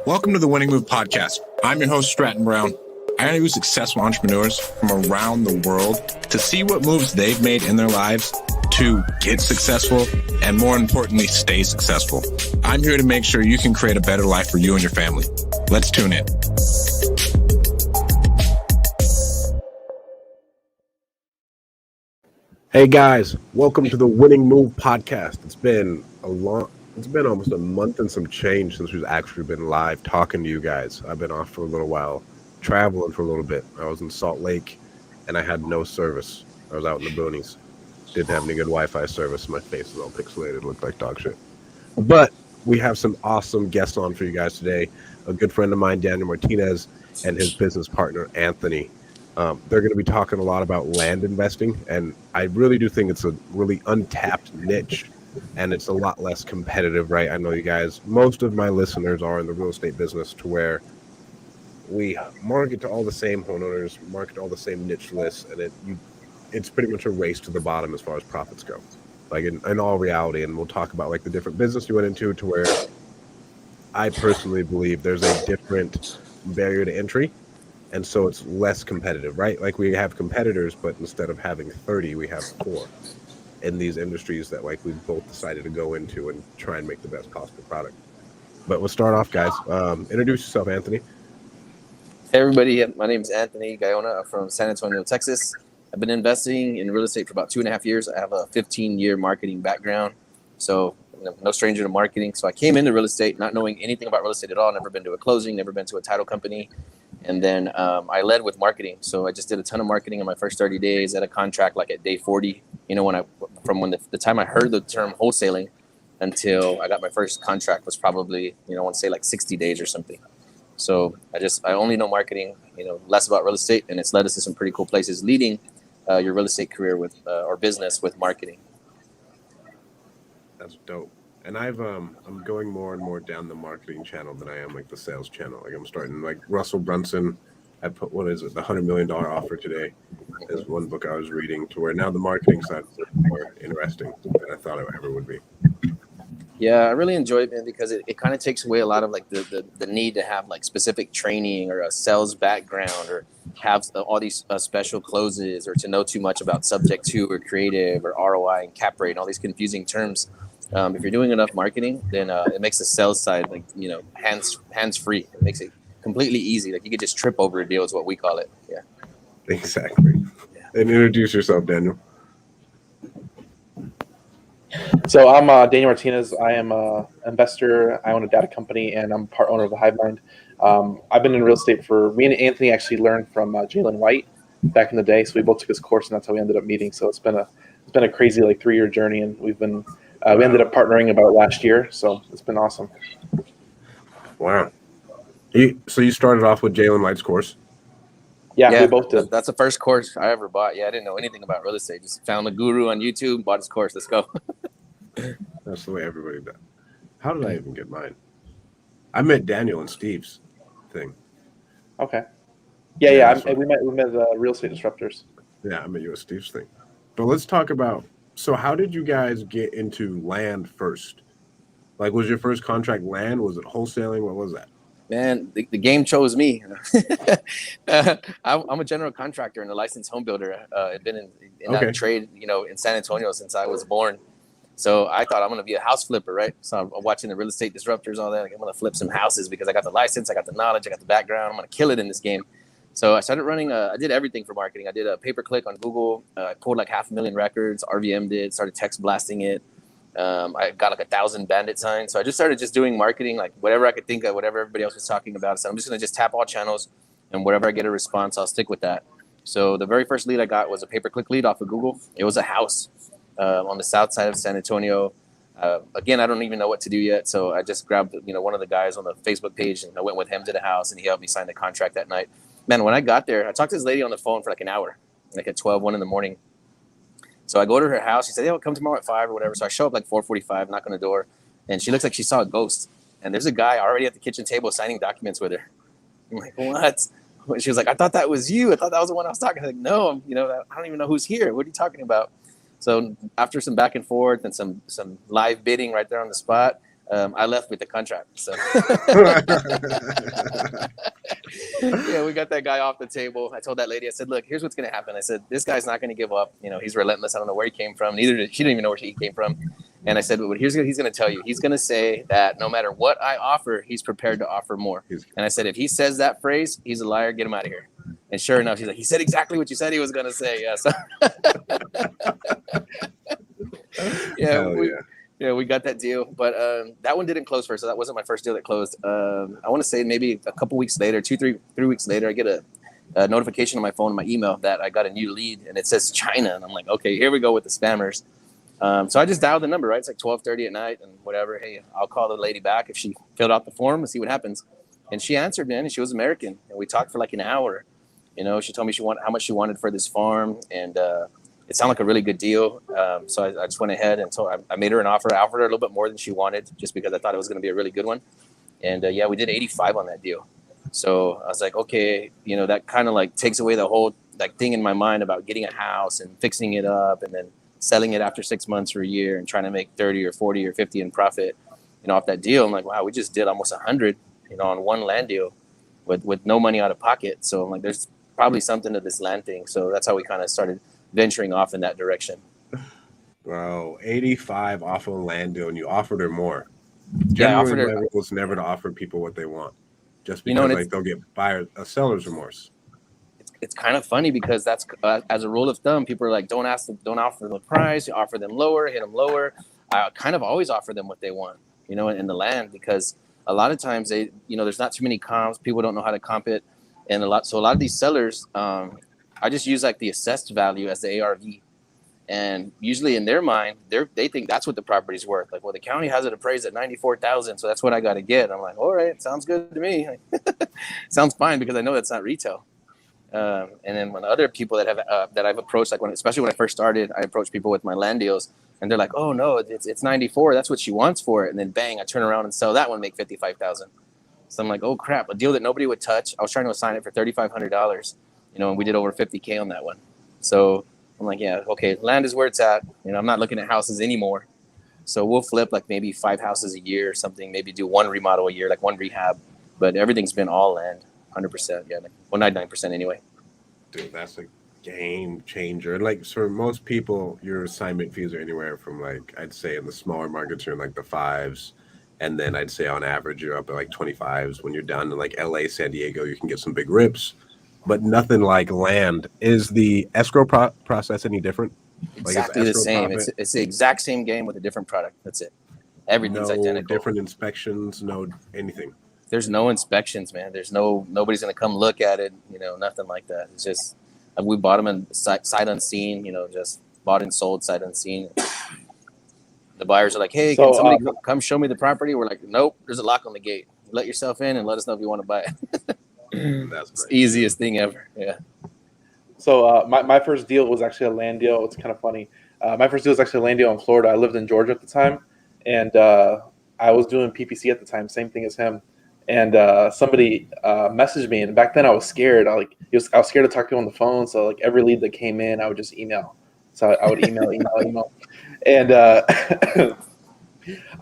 Welcome to the Winning Move podcast. I'm your host, Stratton Brown. I interview successful entrepreneurs from around the world to see what moves they've made in their lives to get successful and, more importantly, stay successful. I'm here to make sure you can create a better life for you and your family. Let's tune in. Hey guys, welcome to the Winning Move podcast. It's been almost a month and some change since we've actually been live talking to you guys. I've been off for a little while, traveling for a little bit. I was in Salt Lake and I had no service. I was out in the boonies. Didn't have any good Wi-Fi service. My face was all pixelated, looked like dog shit. But we have some awesome guests on for you guys today. A good friend of mine, Daniel Martinez, and his business partner, Anthony. They're going to be talking a lot about land investing, and I really do think it's a really untapped niche, and it's a lot less competitive, right? I know you guys, most of my listeners are in the real estate business to where we market to all the same homeowners, market to all the same niche lists, and it's pretty much a race to the bottom as far as profits go, like in all reality. And we'll talk about like the different business you went into to where I personally believe there's a different barrier to entry. And so it's less competitive, right? Like we have competitors, but instead of having 30, we have 4 in these industries that like we both decided to go into and try and make the best possible product. But we'll start off, guys. Introduce yourself, Anthony. Hey, everybody. My name is Anthony Goana. I'm from San Antonio, Texas. I've been investing in real estate for about 2.5 years. I have a 15-year marketing background, so no stranger to marketing. So I came into real estate not knowing anything about real estate at all, never been to a closing, never been to a title company. And then I led with marketing. So I just did a ton of marketing in my first 30 days at a contract, like at day 40, from the time I heard the term wholesaling until I got my first contract was probably, I want to say like 60 days or something. So I only know marketing, less about real estate, and it's led us to some pretty cool places, leading your real estate career with or business with marketing. That's dope. And I'm going more and more down the marketing channel than I am like the sales channel. Like I'm starting like Russell Brunson. I put, what is it? The $100 million offer today is one book I was reading, to where now the marketing side is more interesting than I thought it ever would be. Yeah, I really enjoy it, man, because it kind of takes away a lot of like the need to have like specific training or a sales background or have all these special closes or to know too much about subject to or creative or ROI and cap rate and all these confusing terms. If you're doing enough marketing, then it makes the sales side like hands free. It makes it completely easy. Like you could just trip over a deal is what we call it. Yeah. Exactly. Yeah. And introduce yourself, Daniel. So I'm Daniel Martinez. I am an investor. I own a data company, and I'm part owner of the Hivemind. I've been in real estate me and Anthony actually learned from Jalen White back in the day. So we both took his course, and that's how we ended up meeting. So it's been a crazy like 3-year journey, and we ended up partnering about last year. So it's been awesome. Wow. So you started off with Jalen White's course? Yeah, we both did. That's the first course I ever bought. Yeah, I didn't know anything about real estate. Just found the guru on YouTube, bought his course. Let's go. That's the way everybody does. How did I even get mine? I met Daniel and Steve's thing. Okay. Yeah. We met Real Estate Disruptors. Yeah, I met you at Steve's thing. But let's talk about, so how did you guys get into land first? Like, was your first contract land? Was it wholesaling? What was that? Man, the game chose me. I'm a general contractor and a licensed home builder. I've been in that trade, in San Antonio since I was born. So I thought I'm going to be a house flipper, right? So I'm watching the Real Estate Disruptors, all that. Like, I'm going to flip some houses because I got the license, I got the knowledge, I got the background. I'm going to kill it in this game. So I started running. I did everything for marketing. I did a pay-per-click on Google. I pulled like 500,000 records. RVM did. Started text blasting it. I got like 1,000 bandit signs. So I just started doing marketing, like whatever I could think of, whatever everybody else was talking about. So I'm just going to tap all channels, and whatever I get a response, I'll stick with that. So the very first lead I got was a pay-per-click lead off of Google. It was a house on the south side of San Antonio. Again, I don't even know what to do yet. So I just grabbed, one of the guys on the Facebook page, and I went with him to the house, and he helped me sign the contract that night. Man, when I got there, I talked to this lady on the phone for like an hour, like at 1 in the morning. So I go to her house. She said, "Hey, I'll come tomorrow at 5 or whatever." So I show up like 4:45, knock on the door, and she looks like she saw a ghost. And there's a guy already at the kitchen table signing documents with her. I'm like, "What?" She was like, "I thought that was you. I thought that was the one I was talking to." I was like, "No, I don't even know who's here. What are you talking about?" So after some back and forth and some live bidding right there on the spot, I left with the contract. So yeah, we got that guy off the table. I told that lady, I said, look, here's what's going to happen. I said, this guy's not going to give up. You know, he's relentless. I don't know where he came from. She didn't even know where he came from. And I said, but here's what he's going to tell you. He's going to say that no matter what I offer, he's prepared to offer more. And I said, if he says that phrase, he's a liar. Get him out of here. And sure enough, she's like, he said exactly what you said he was going to say. Yeah. So yeah, we got that deal, but that one didn't close first. So that wasn't my first deal that closed. I want to say maybe a couple weeks later, 3 weeks later, I get a notification on my phone, my email, that I got a new lead, and it says China, and I'm like, okay, here we go with the spammers. So I just dialed the number, right? It's like 12:30 at night, and whatever. Hey, I'll call the lady back if she filled out the form and see what happens. And she answered, man, and she was American, and we talked for like an hour. You know, she told me how much she wanted for this farm, and it sounded like a really good deal. So I just went ahead and I made her an offer. I offered her a little bit more than she wanted, just because I thought it was going to be a really good one. And yeah, we did 85 on that deal. So I was like, okay, you know, that kind of like takes away the whole like thing in my mind about getting a house and fixing it up and then selling it after 6 months or a year and trying to make 30 or 40 or 50 in profit, you know, off that deal. I'm like, wow, we just did almost 100, you know, on one land deal with no money out of pocket. So I'm like, there's probably something to this land thing. So that's how we kind of started venturing off in that direction. Bro, 85 off of a land deal, and you offered her more. Yeah, I offered Generally, her. my rule is never to offer people what they want, just because like they'll get a seller's remorse. It's kind of funny because that's as a rule of thumb, people are like, don't offer them the price, you offer them lower, hit them lower. I kind of always offer them what they want, you know, in the land, because a lot of times there's not too many comps, people don't know how to comp it, and a lot of these sellers, I just use like the assessed value as the ARV, and usually in their mind, they think that's what the property's worth. Like, well, the county has it appraised at $94,000, so that's what I got to get. I'm like, all right, sounds good to me. Sounds fine, because I know that's not retail. And then when other people that I've approached, like especially when I first started, I approached people with my land deals, and they're like, "Oh no, it's 94. That's what she wants for it." And then bang, I turn around and sell that one, make $55,000. So I'm like, "Oh crap!" A deal that nobody would touch. I was trying to assign it for $3,500, you know, and we did over $50K on that one. So I'm like, "Yeah, okay, land is where it's at." You know, I'm not looking at houses anymore. So we'll flip like maybe 5 houses a year or something. Maybe do 1 remodel a year, like 1 rehab. But everything's been all land. 100%, yeah, well, 99% anyway. Dude, that's a game changer. Like, for most people, your assignment fees are anywhere from, like, I'd say in the smaller markets, you're in like the 5s, and then I'd say on average you're up at like 25s. When you're down in like LA, San Diego, you can get some big rips, but nothing like land. Is the escrow process any different? Exactly the same. It's the exact same game with a different product. That's it. Everything's identical. Different inspections, no anything. There's no inspections, man. There's nobody's gonna come look at it, you know, nothing like that. It's just we bought them in sight unseen, you know, just bought and sold sight unseen. The buyers are like, "Hey, can somebody come show me the property?" We're like, "Nope, there's a lock on the gate. Let yourself in and let us know if you want to buy it." That's the easiest thing ever. Yeah. So my first deal was actually a land deal. It's kind of funny. My first deal was actually a land deal in Florida. I lived in Georgia at the time, and I was doing PPC at the time, same thing as him. And somebody messaged me, and back then I was scared. I was scared to talk to him on the phone. So like every lead that came in, I would just email. So I would email, and I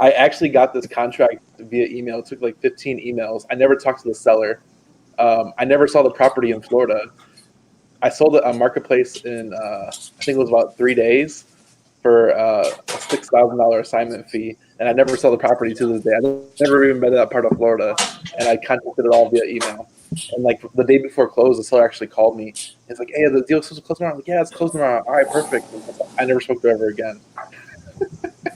actually got this contract via email. It took like 15 emails. I never talked to the seller. I never saw the property in Florida. I sold it on Marketplace in I think it was about 3 days for a $6,000 assignment fee, and I never saw the property to this day. I never even been to that part of Florida, and I contacted it all via email. And like the day before close, the seller actually called me. It's like, "Hey, the deal's supposed to close tomorrow." I'm like, "Yeah, it's closed tomorrow." All right, perfect. I never spoke to her ever again.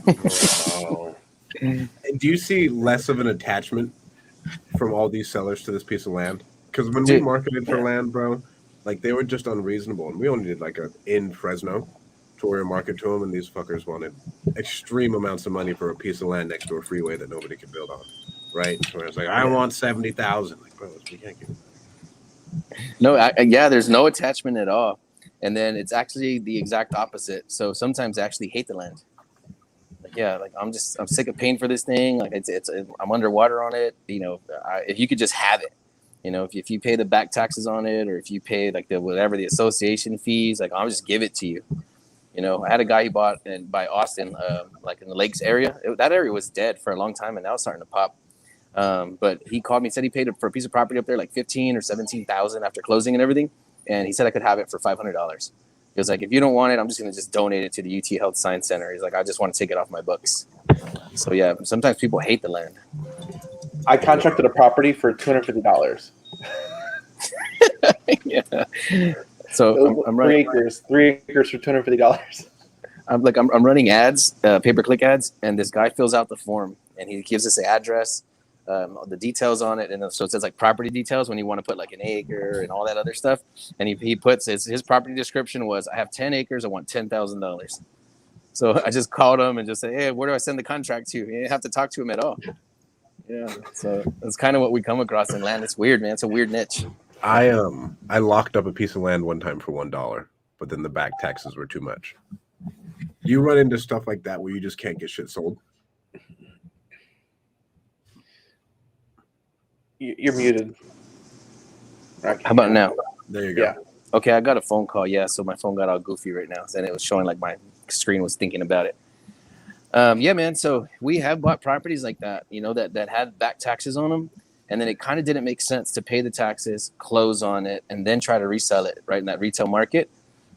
Wow. And do you see less of an attachment from all these sellers to this piece of land? Because when we marketed for land, bro, like they were just unreasonable, and we only did like in Fresno to where market to them, and these fuckers wanted extreme amounts of money for a piece of land next to a freeway that nobody could build on, right? So it's like, I want 70,000. Like, bro, we can't give that. No, there's no attachment at all, and then it's actually the exact opposite. So sometimes I actually hate the land. Like, I'm sick of paying for this thing. Like I'm underwater on it. You know, if you could just have it. You know, if you pay the back taxes on it, or if you pay like the association fees, like I'll just give it to you. You know, I had a guy he bought by Austin, like in the lakes area. That area was dead for a long time, and now it's starting to pop. But he called me, said he paid for a piece of property up there like 15 or 17,000 after closing and everything, and he said I could have it for $500. He was like, if you don't want it, I'm just gonna donate it to the UT Health Science Center. He's like, I just want to take it off my books. So yeah, sometimes people hate the land. I contracted a property for $250. Yeah. So I'm running 3 acres for $250. I'm running ads, pay-per-click ads, and this guy fills out the form and he gives us the address, the details on it, and so it says like property details when you want to put like an acre and all that other stuff. And he puts his property description was, I have 10 acres, I want $10,000. So I just called him and just said, hey, where do I send the contract to? You didn't have to talk to him at all. Yeah, so that's kind of what we come across in land. It's weird, man. It's a weird niche. I locked up a piece of land one time for $1, but then the back taxes were too much. You run into stuff like that where you just can't get shit sold? You're muted. How about now? There you go. Yeah. Okay, I got a phone call. Yeah, so my phone got all goofy right now, and it was showing like my screen was thinking about it. Yeah, man. So we have bought properties like that, you know, that had back taxes on them, and then it kind of didn't make sense to pay the taxes, close on it, and then try to resell it right in that retail market.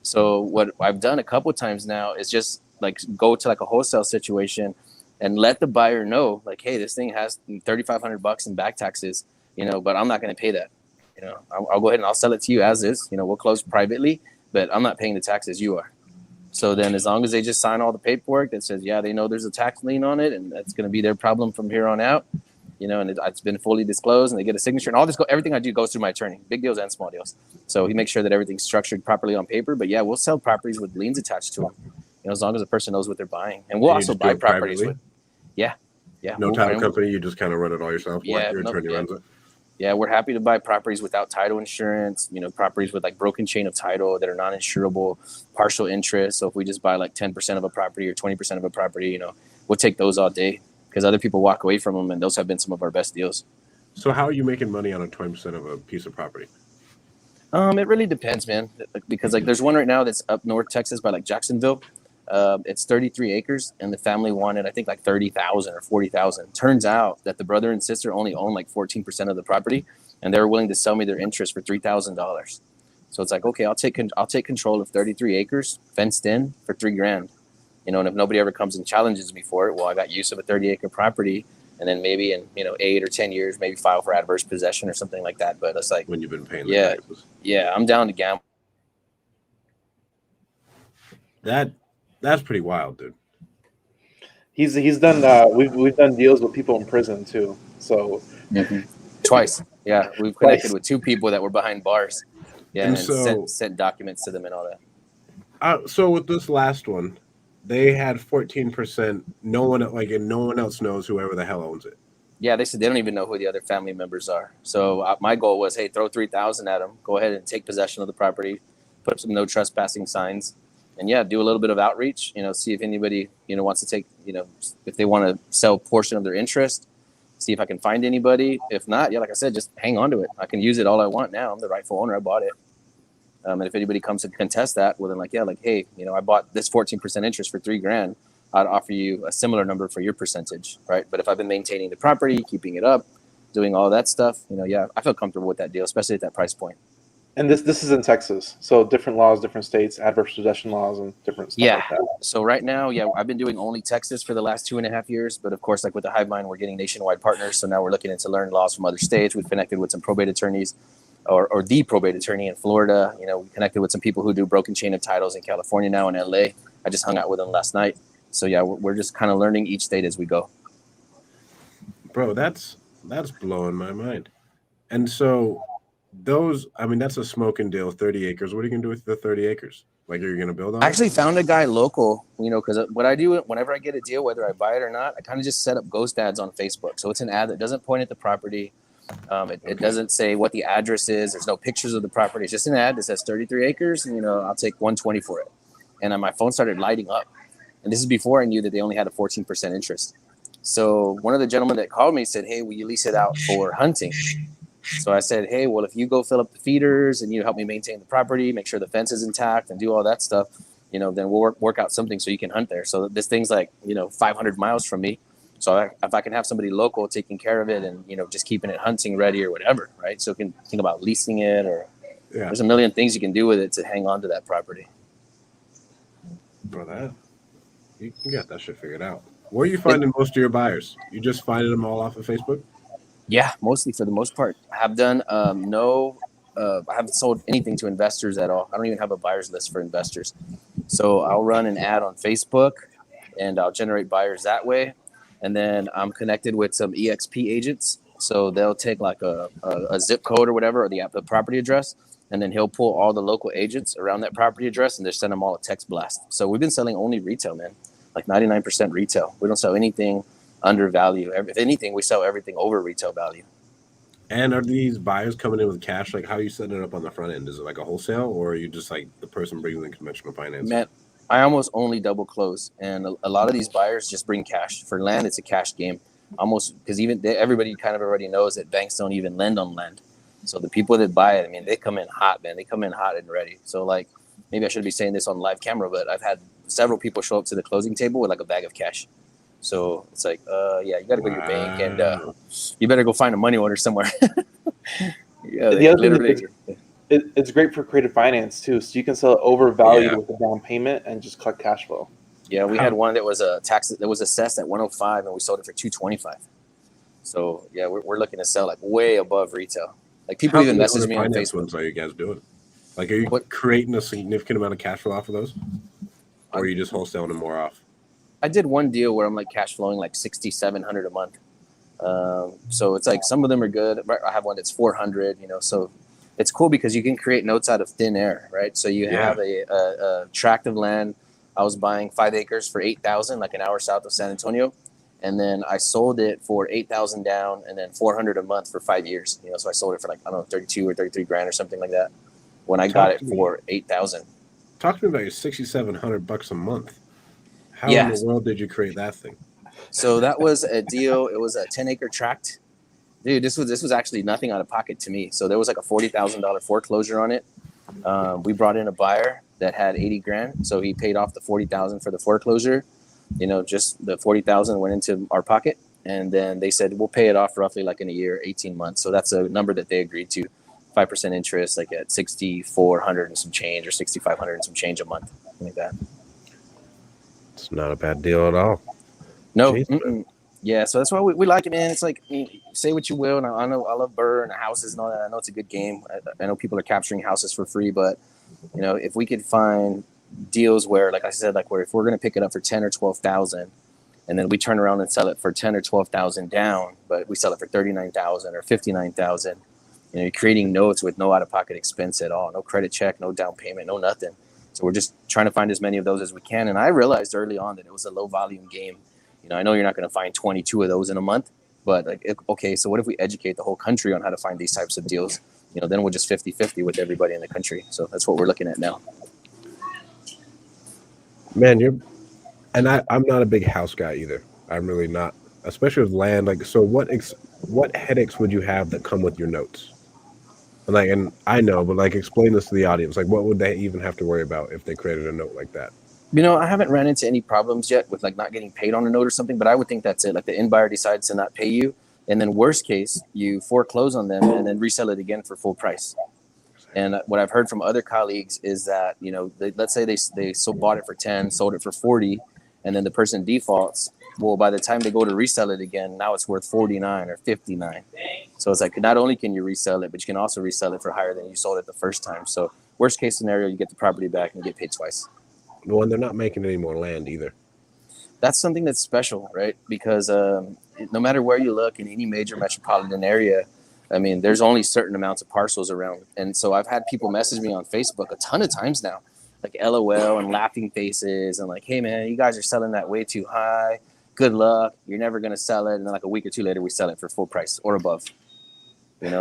So what I've done a couple of times now is just like go to like a wholesale situation and let the buyer know, like, hey, this thing has $3,500 in back taxes, you know, but I'm not going to pay that. You know, I'll go ahead and I'll sell it to you as is. You know, we'll close privately, but I'm not paying the taxes, you are. So then as long as they just sign all the paperwork that says, yeah, they know there's a tax lien on it and that's going to be their problem from here on out, you know, and it's been fully disclosed and they get a signature and all this, everything I do goes through my attorney, big deals and small deals. So he makes sure that everything's structured properly on paper. But yeah, we'll sell properties with liens attached to them, you know, as long as the person knows what they're buying. And we'll also buy properties with, yeah. No title company, you just kind of run it all yourself? Yeah. Your attorney runs it? Yeah, we're happy to buy properties without title insurance, you know, properties with like broken chain of title that are non-insurable, partial interest. So if we just buy like 10% of a property or 20% of a property, you know, we'll take those all day because other people walk away from them, and those have been some of our best deals. So how are you making money on a 20% of a piece of property? It really depends, man, because like there's one right now that's up north Texas by like Jacksonville. It's 33 acres, and the family wanted, I think, like 30,000 or 40,000. Turns out that the brother and sister only own like 14% of the property, and they were willing to sell me their interest for $3,000. So it's like, okay, I'll take control of 33 acres, fenced in for $3,000. You know, and if nobody ever comes and challenges me for it, well, I got use of a 30-acre property, and then maybe in 8 or 10 years, maybe file for adverse possession or something like that. But it's like when you've been paying the taxes. Yeah, I'm down to gamble. That's pretty wild, dude. He's done. We've done deals with people in prison too. So Twice. Yeah, we've connected with 2 people that were behind bars. Yeah, and so, sent documents to them and all that. So with this last one, they had 14%. No one else knows whoever the hell owns it. Yeah, they said they don't even know who the other family members are. So my goal was, hey, throw 3,000 at them. Go ahead and take possession of the property. Put some no trespassing signs. And yeah, do a little bit of outreach, you know, see if anybody, you know, wants to take, you know, if they want to sell a portion of their interest, see if I can find anybody. If not, yeah, like I said, just hang on to it. I can use it all I want now. I'm the rightful owner. I bought it. And if anybody comes to contest that, well, then hey, you know, I bought this 14% interest for $3,000. I'd offer you a similar number for your percentage, right? But if I've been maintaining the property, keeping it up, doing all that stuff, you know, yeah, I feel comfortable with that deal, especially at that price point. And this is in Texas, so different laws, different states, adverse possession laws, and different stuff like that. So right now, yeah, I've been doing only Texas for the last 2.5 years, but of course, like with the Hive Mind, we're getting nationwide partners. So now we're looking into learn laws from other states. We've connected with some probate attorneys, or the probate attorney in Florida. You know, we connected with some people who do broken chain of titles in California now, in LA. I just hung out with them last night. So yeah, we're just kind of learning each state as we go. Bro, that's blowing my mind. And so that's a smoking deal, 30 acres. What are you going to do with the 30 acres? Like, are you going to build on it? I actually found a guy local, you know, because what I do whenever I get a deal, whether I buy it or not, I kind of just set up ghost ads on Facebook. So it's an ad that doesn't point at the property. It doesn't say what the address is. There's no pictures of the property. It's just an ad that says 33 acres, and, you know, I'll take 120 for it. And then my phone started lighting up. And this is before I knew that they only had a 14% interest. So one of the gentlemen that called me said, hey, will you lease it out for hunting? So I said, hey, well, if you go fill up the feeders and you help me maintain the property, make sure the fence is intact and do all that stuff, then we'll work out something so you can hunt there. So this thing's like, 500 miles from me. So if I can have somebody local taking care of it and, just keeping it hunting ready or whatever, right? So you can think about leasing it, or there's a million things you can do with it to hang on to that property. Bro, that you got that shit figured out. Where are you finding most of your buyers? You just finding them all off of Facebook? Yeah, mostly for the most part. I have done I haven't sold anything to investors at all. I don't even have a buyer's list for investors. So I'll run an ad on Facebook and I'll generate buyers that way. And then I'm connected with some EXP agents. So they'll take like a zip code or whatever, or the property address. And then he'll pull all the local agents around that property address and just send them all a text blast. So we've been selling only retail, man, like 99% retail. We don't sell anything under value. If anything, we sell everything over retail value. And are these buyers coming in with cash? Like, how are you setting it up on the front end? Is it like a wholesale, or are you just like the person bringing in conventional finance? Man, I almost only double close, and a lot of these buyers just bring cash. For land, it's a cash game, almost, because everybody kind of already knows that banks don't even lend on land. So the people that buy it, I mean, they come in hot, man. They come in hot and ready. So like, maybe I should be saying this on live camera, but I've had several people show up to the closing table with like a bag of cash. So it's like, you got to go to your bank, and you better go find a money order somewhere. It's great for creative finance too. So you can sell it overvalued with a down payment and just collect cash flow. Yeah, we had one that was assessed at 105, and we sold it for 225. So yeah, we're looking to sell like way above retail. Like people even message me on Facebook. Ones are you guys doing? Like, are you creating a significant amount of cash flow off of those, or are you just wholesaling them more off? I did one deal where I'm like cash flowing like $6,700 a month. So it's like some of them are good. I have one that's 400. So it's cool because you can create notes out of thin air, right? So you have a tract of land. I was buying 5 acres for $8,000, like an hour south of San Antonio, and then I sold it for $8,000 down, and then $400 a month for 5 years. So I sold it for like, I don't know, 32 or 33 grand or something like that. When I got it for $8,000. Talk to me about your $6,700 a month. How in the world did you create that thing? So that was a deal. It was a 10-acre tract. Dude, this was actually nothing out of pocket to me. So there was like a $40,000 foreclosure on it. We brought in a buyer that had 80 grand. So he paid off the 40,000 for the foreclosure. Just the 40,000 went into our pocket. And then they said, we'll pay it off roughly like in a year, 18 months. So that's a number that they agreed to. 5% interest, like at 6,400 and some change, or 6,500 and some change a month, something like that. It's not a bad deal at all. No. Yeah, so that's why we like it, man. It's like, say what you will, and I know I love Burr and houses and all that. I know it's a good game. I know people are capturing houses for free, but if we could find deals where, like I said, like where if we're gonna pick it up for 10 or 12,000, and then we turn around and sell it for 10 or 12,000 down, but we sell it for 39,000 or 59,000. You're creating notes with no out-of-pocket expense at all, no credit check, no down payment, no nothing. So we're just trying to find as many of those as we can. And I realized early on that it was a low-volume game. I know you're not going to find 22 of those in a month, but okay, so what if we educate the whole country on how to find these types of deals? Then we're just 50-50 with everybody in the country. So that's what we're looking at now. Man, I'm not a big house guy either. I'm really not, especially with land. Like, so what headaches would you have that come with your notes? And I know, but like, explain this to the audience. Like, what would they even have to worry about if they created a note like that? I haven't ran into any problems yet with like not getting paid on a note or something, but I would think that's it. Like the end buyer decides to not pay you, and then worst case, you foreclose on them and then resell it again for full price. And what I've heard from other colleagues is that, let's say they bought it for 10, sold it for 40, and then the person defaults. Well, by the time they go to resell it again, now it's worth 49 or 59. So it's like, not only can you resell it, but you can also resell it for higher than you sold it the first time. So worst case scenario, you get the property back and you get paid twice. Well, and they're not making any more land either. That's something that's special, right? Because no matter where you look in any major metropolitan area, I mean, there's only certain amounts of parcels around. And so I've had people message me on Facebook a ton of times now, like LOL and laughing faces and like, hey, man, you guys are selling that way too high. Good luck. You're never going to sell it. And then like a week or two later, we sell it for full price or above.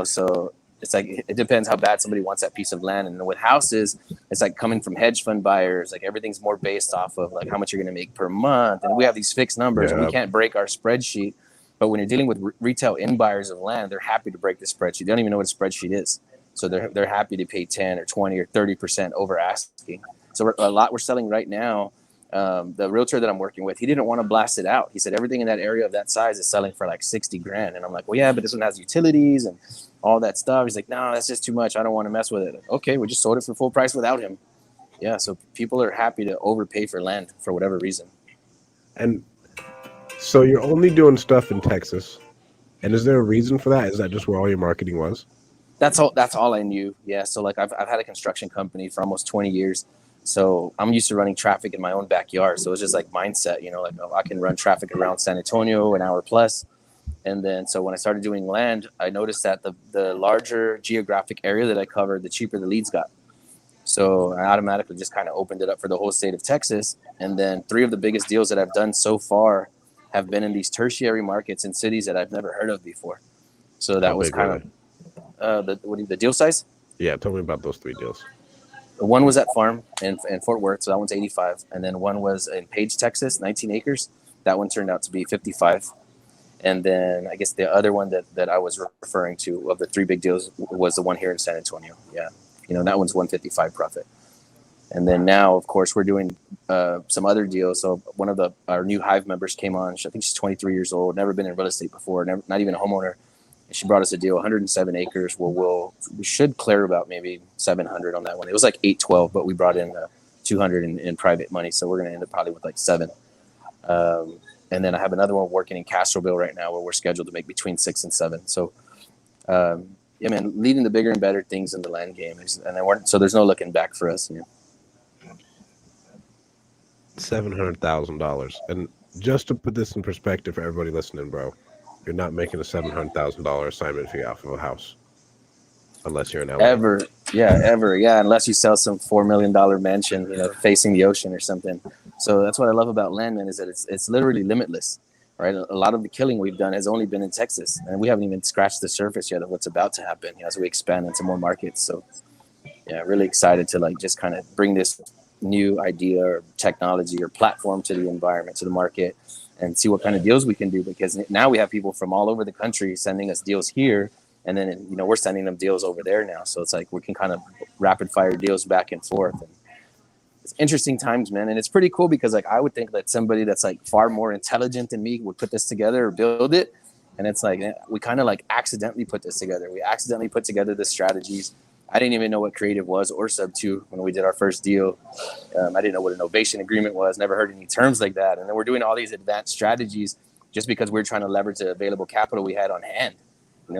So it's like, it depends how bad somebody wants that piece of land. And with houses, it's like coming from hedge fund buyers, like everything's more based off of like how much you're going to make per month. And we have these fixed numbers and we can't break our spreadsheet. But when you're dealing with retail end buyers of land, they're happy to break the spreadsheet. They don't even know what a spreadsheet is. So they're happy to pay 10 or 20 or 30% over asking. So a lot we're selling right now. The realtor that I'm working with, he didn't want to blast it out. He said everything in that area of that size is selling for like 60 grand. And I'm like, well, yeah, but this one has utilities and all that stuff. He's like, no, that's just too much. I don't want to mess with it. Okay, we just sold it for full price without him. Yeah, so people are happy to overpay for land for whatever reason. And so you're only doing stuff in Texas. And is there a reason for that? Is that just where all your marketing was? That's all I knew. Yeah. So like I've had a construction company for almost 20 years. So I'm used to running traffic in my own backyard. So it's just like mindset, like, oh, I can run traffic around San Antonio an hour plus. And then so when I started doing land, I noticed that the larger geographic area that I covered, the cheaper the leads got. So I automatically just kind of opened it up for the whole state of Texas. And then 3 of the biggest deals that I've done so far have been in these tertiary markets in cities that I've never heard of before. So that was kind of the deal size. Yeah, tell me about those 3 deals. One was at Farm in Fort Worth, so that one's 85. And then one was in Page, Texas, 19 acres. That one turned out to be 55. And then I guess the other one that I was referring to of the 3 big deals was the one here in San Antonio. Yeah, that one's 155 profit. And then now, of course, we're doing some other deals. So one of our new Hive members came on. I think she's 23 years old, never been in real estate before, not even a homeowner. And she brought us a deal, 107 acres, where we should clear about maybe 700 on that one. It was like 812, but we brought in 200 in private money. So we're going to end up probably with like 7. And then I have another one working in Castroville right now where we're scheduled to make between 6 and 7. So, yeah, man, leading the bigger and better things in the land game. So there's no looking back for us. $700,000. And just to put this in perspective for everybody listening, bro, you're not making a $700,000 assignment fee off of a house unless you're in LA. Ever. Yeah. Unless you sell some $4 million mansion, facing the ocean or something. So that's what I love about land, man, is that it's literally limitless, right? A lot of the killing we've done has only been in Texas, and we haven't even scratched the surface yet of what's about to happen as we expand into more markets. So, yeah, really excited to like just kind of bring this new idea or technology or platform to the environment, to the market, and see what kind of deals we can do, because now we have people from all over the country sending us deals here, and then we're sending them deals over there now. So it's like we can kind of rapid fire deals back and forth. And it's interesting times, man, and it's pretty cool because like I would think that somebody that's like far more intelligent than me would put this together or build it, and it's like we kind of like accidentally put this together. We accidentally put together the strategies. I didn't even know what creative was or sub-2 when we did our first deal. I didn't know what an ovation agreement was, never heard any terms like that. And then we're doing all these advanced strategies just because we're trying to leverage the available capital we had on hand.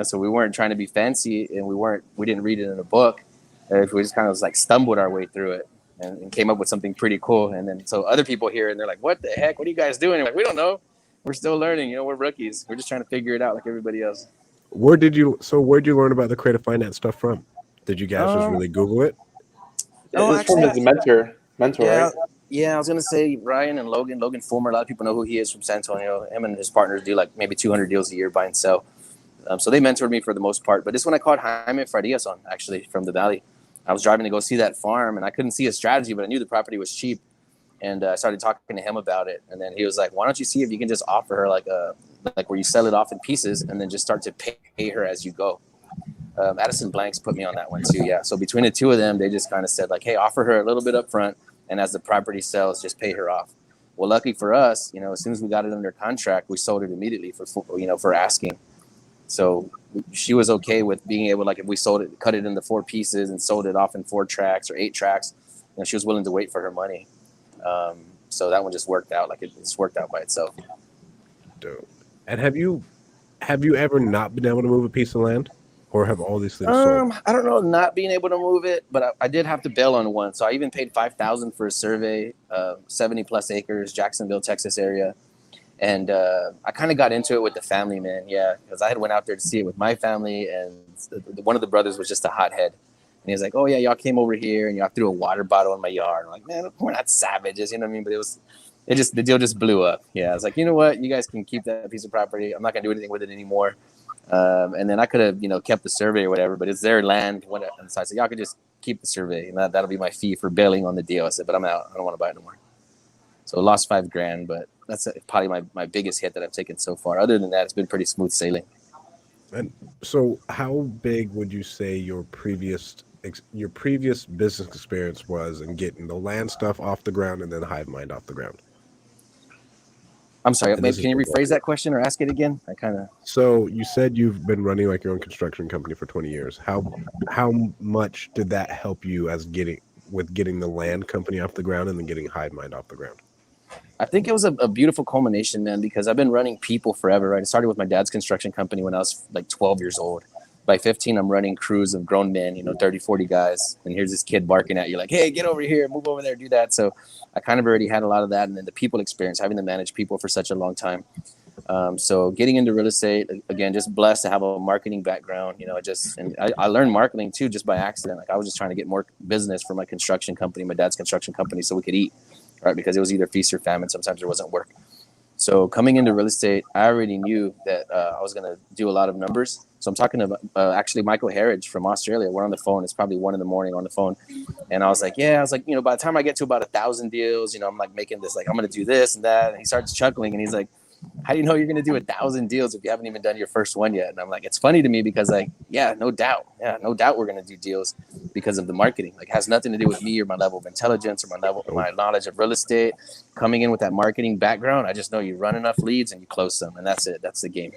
So we weren't trying to be fancy, and we didn't read it in a book. We just kind of like stumbled our way through it and came up with something pretty cool. And then so other people hear it and they're like, what the heck? What are you guys doing? And like, we don't know. We're still learning. We're rookies. We're just trying to figure it out like everybody else. Where'd you learn about the creative finance stuff from? Did you guys just really Google it? It's from his mentor, yeah, right? Yeah, I was going to say Ryan and Logan Fulmer. A lot of people know who he is from San Antonio. Him and his partners do like maybe 200 deals a year, buy and sell. So they mentored me for the most part. But this one I caught Jaime Fridias on, actually, from the Valley. I was driving to go see that farm, and I couldn't see a strategy, but I knew the property was cheap. And I started talking to him about it. And then he was like, why don't you see if you can just offer her like where you sell it off in pieces and then just start to pay her as you go. Addison Blanks put me on that one too. Yeah. So between the two of them, they just kind of said like, hey, offer her a little bit up front, and as the property sells, just pay her off. Well, lucky for us, as soon as we got it under contract, we sold it immediately for asking. So she was okay with being able, like if we sold it, cut it into 4 pieces and sold it off in 4 tracks or 8 tracks, she was willing to wait for her money. So that one just worked out. Like it just worked out by itself. Dope. And have you ever not been able to move a piece of land? Or have all these things sold? I don't know, not being able to move it, but I did have to bail on one. So I even paid $5,000 for a survey, 70 plus acres, Jacksonville, Texas area. And I kind of got into it with the family, man. Yeah, because I had went out there to see it with my family, and one of the brothers was just a hothead. And he was like, oh, yeah, y'all came over here and y'all threw a water bottle in my yard. I'm like, man, we're not savages, you know what I mean? But the deal just blew up. Yeah, I was like, you know what? You guys can keep that piece of property. I'm not going to do anything with it anymore. And then I could have, kept the survey or whatever, but it's their land. And so I said, y'all could just keep the survey, and that'll be my fee for bailing on the deal. I said, but I'm out. I don't want to buy it anymore. So I lost $5,000, but that's probably my biggest hit that I've taken so far. Other than that, it's been pretty smooth sailing. And so how big would you say your previous your previous business experience was in getting the land stuff off the ground and then Hive Mind off the ground. I'm sorry, And maybe can you rephrase that question or ask it again? I kind of. So you said you've been running like your own construction company for 20 years. How much did that help you as getting the land company off the ground and then getting Hive Mind off the ground? I think it was a beautiful culmination, man, because I've been running people forever, right? I started with my dad's construction company when I was like 12 years old. By 15, I'm running crews of grown men, 30, 40 guys. And here's this kid barking at you like, hey, get over here, move over there, do that. So I kind of already had a lot of that. And then the people experience, having to manage people for such a long time. So getting into real estate, again, just blessed to have a marketing background. I learned marketing too, just by accident. Like I was just trying to get more business for my construction company, my dad's construction company, so we could eat, right? Because it was either feast or famine. Sometimes there wasn't work. So coming into real estate, I already knew that I was going to do a lot of numbers. So I'm talking to actually Michael Harridge from Australia. We're on the phone. It's probably 1 a.m. on the phone. And I was like, by the time I get to about 1,000 deals, I'm like making this, like, I'm going to do this and that. And he starts chuckling and he's like, how do you know you're going to do 1,000 deals if you haven't even done your first one yet? And I'm like, it's funny to me because no doubt we're going to do deals because of the marketing. Like it has nothing to do with me or my level of intelligence or my knowledge of real estate. Coming in with that marketing background, I just know you run enough leads and you close them, and that's it. That's the game.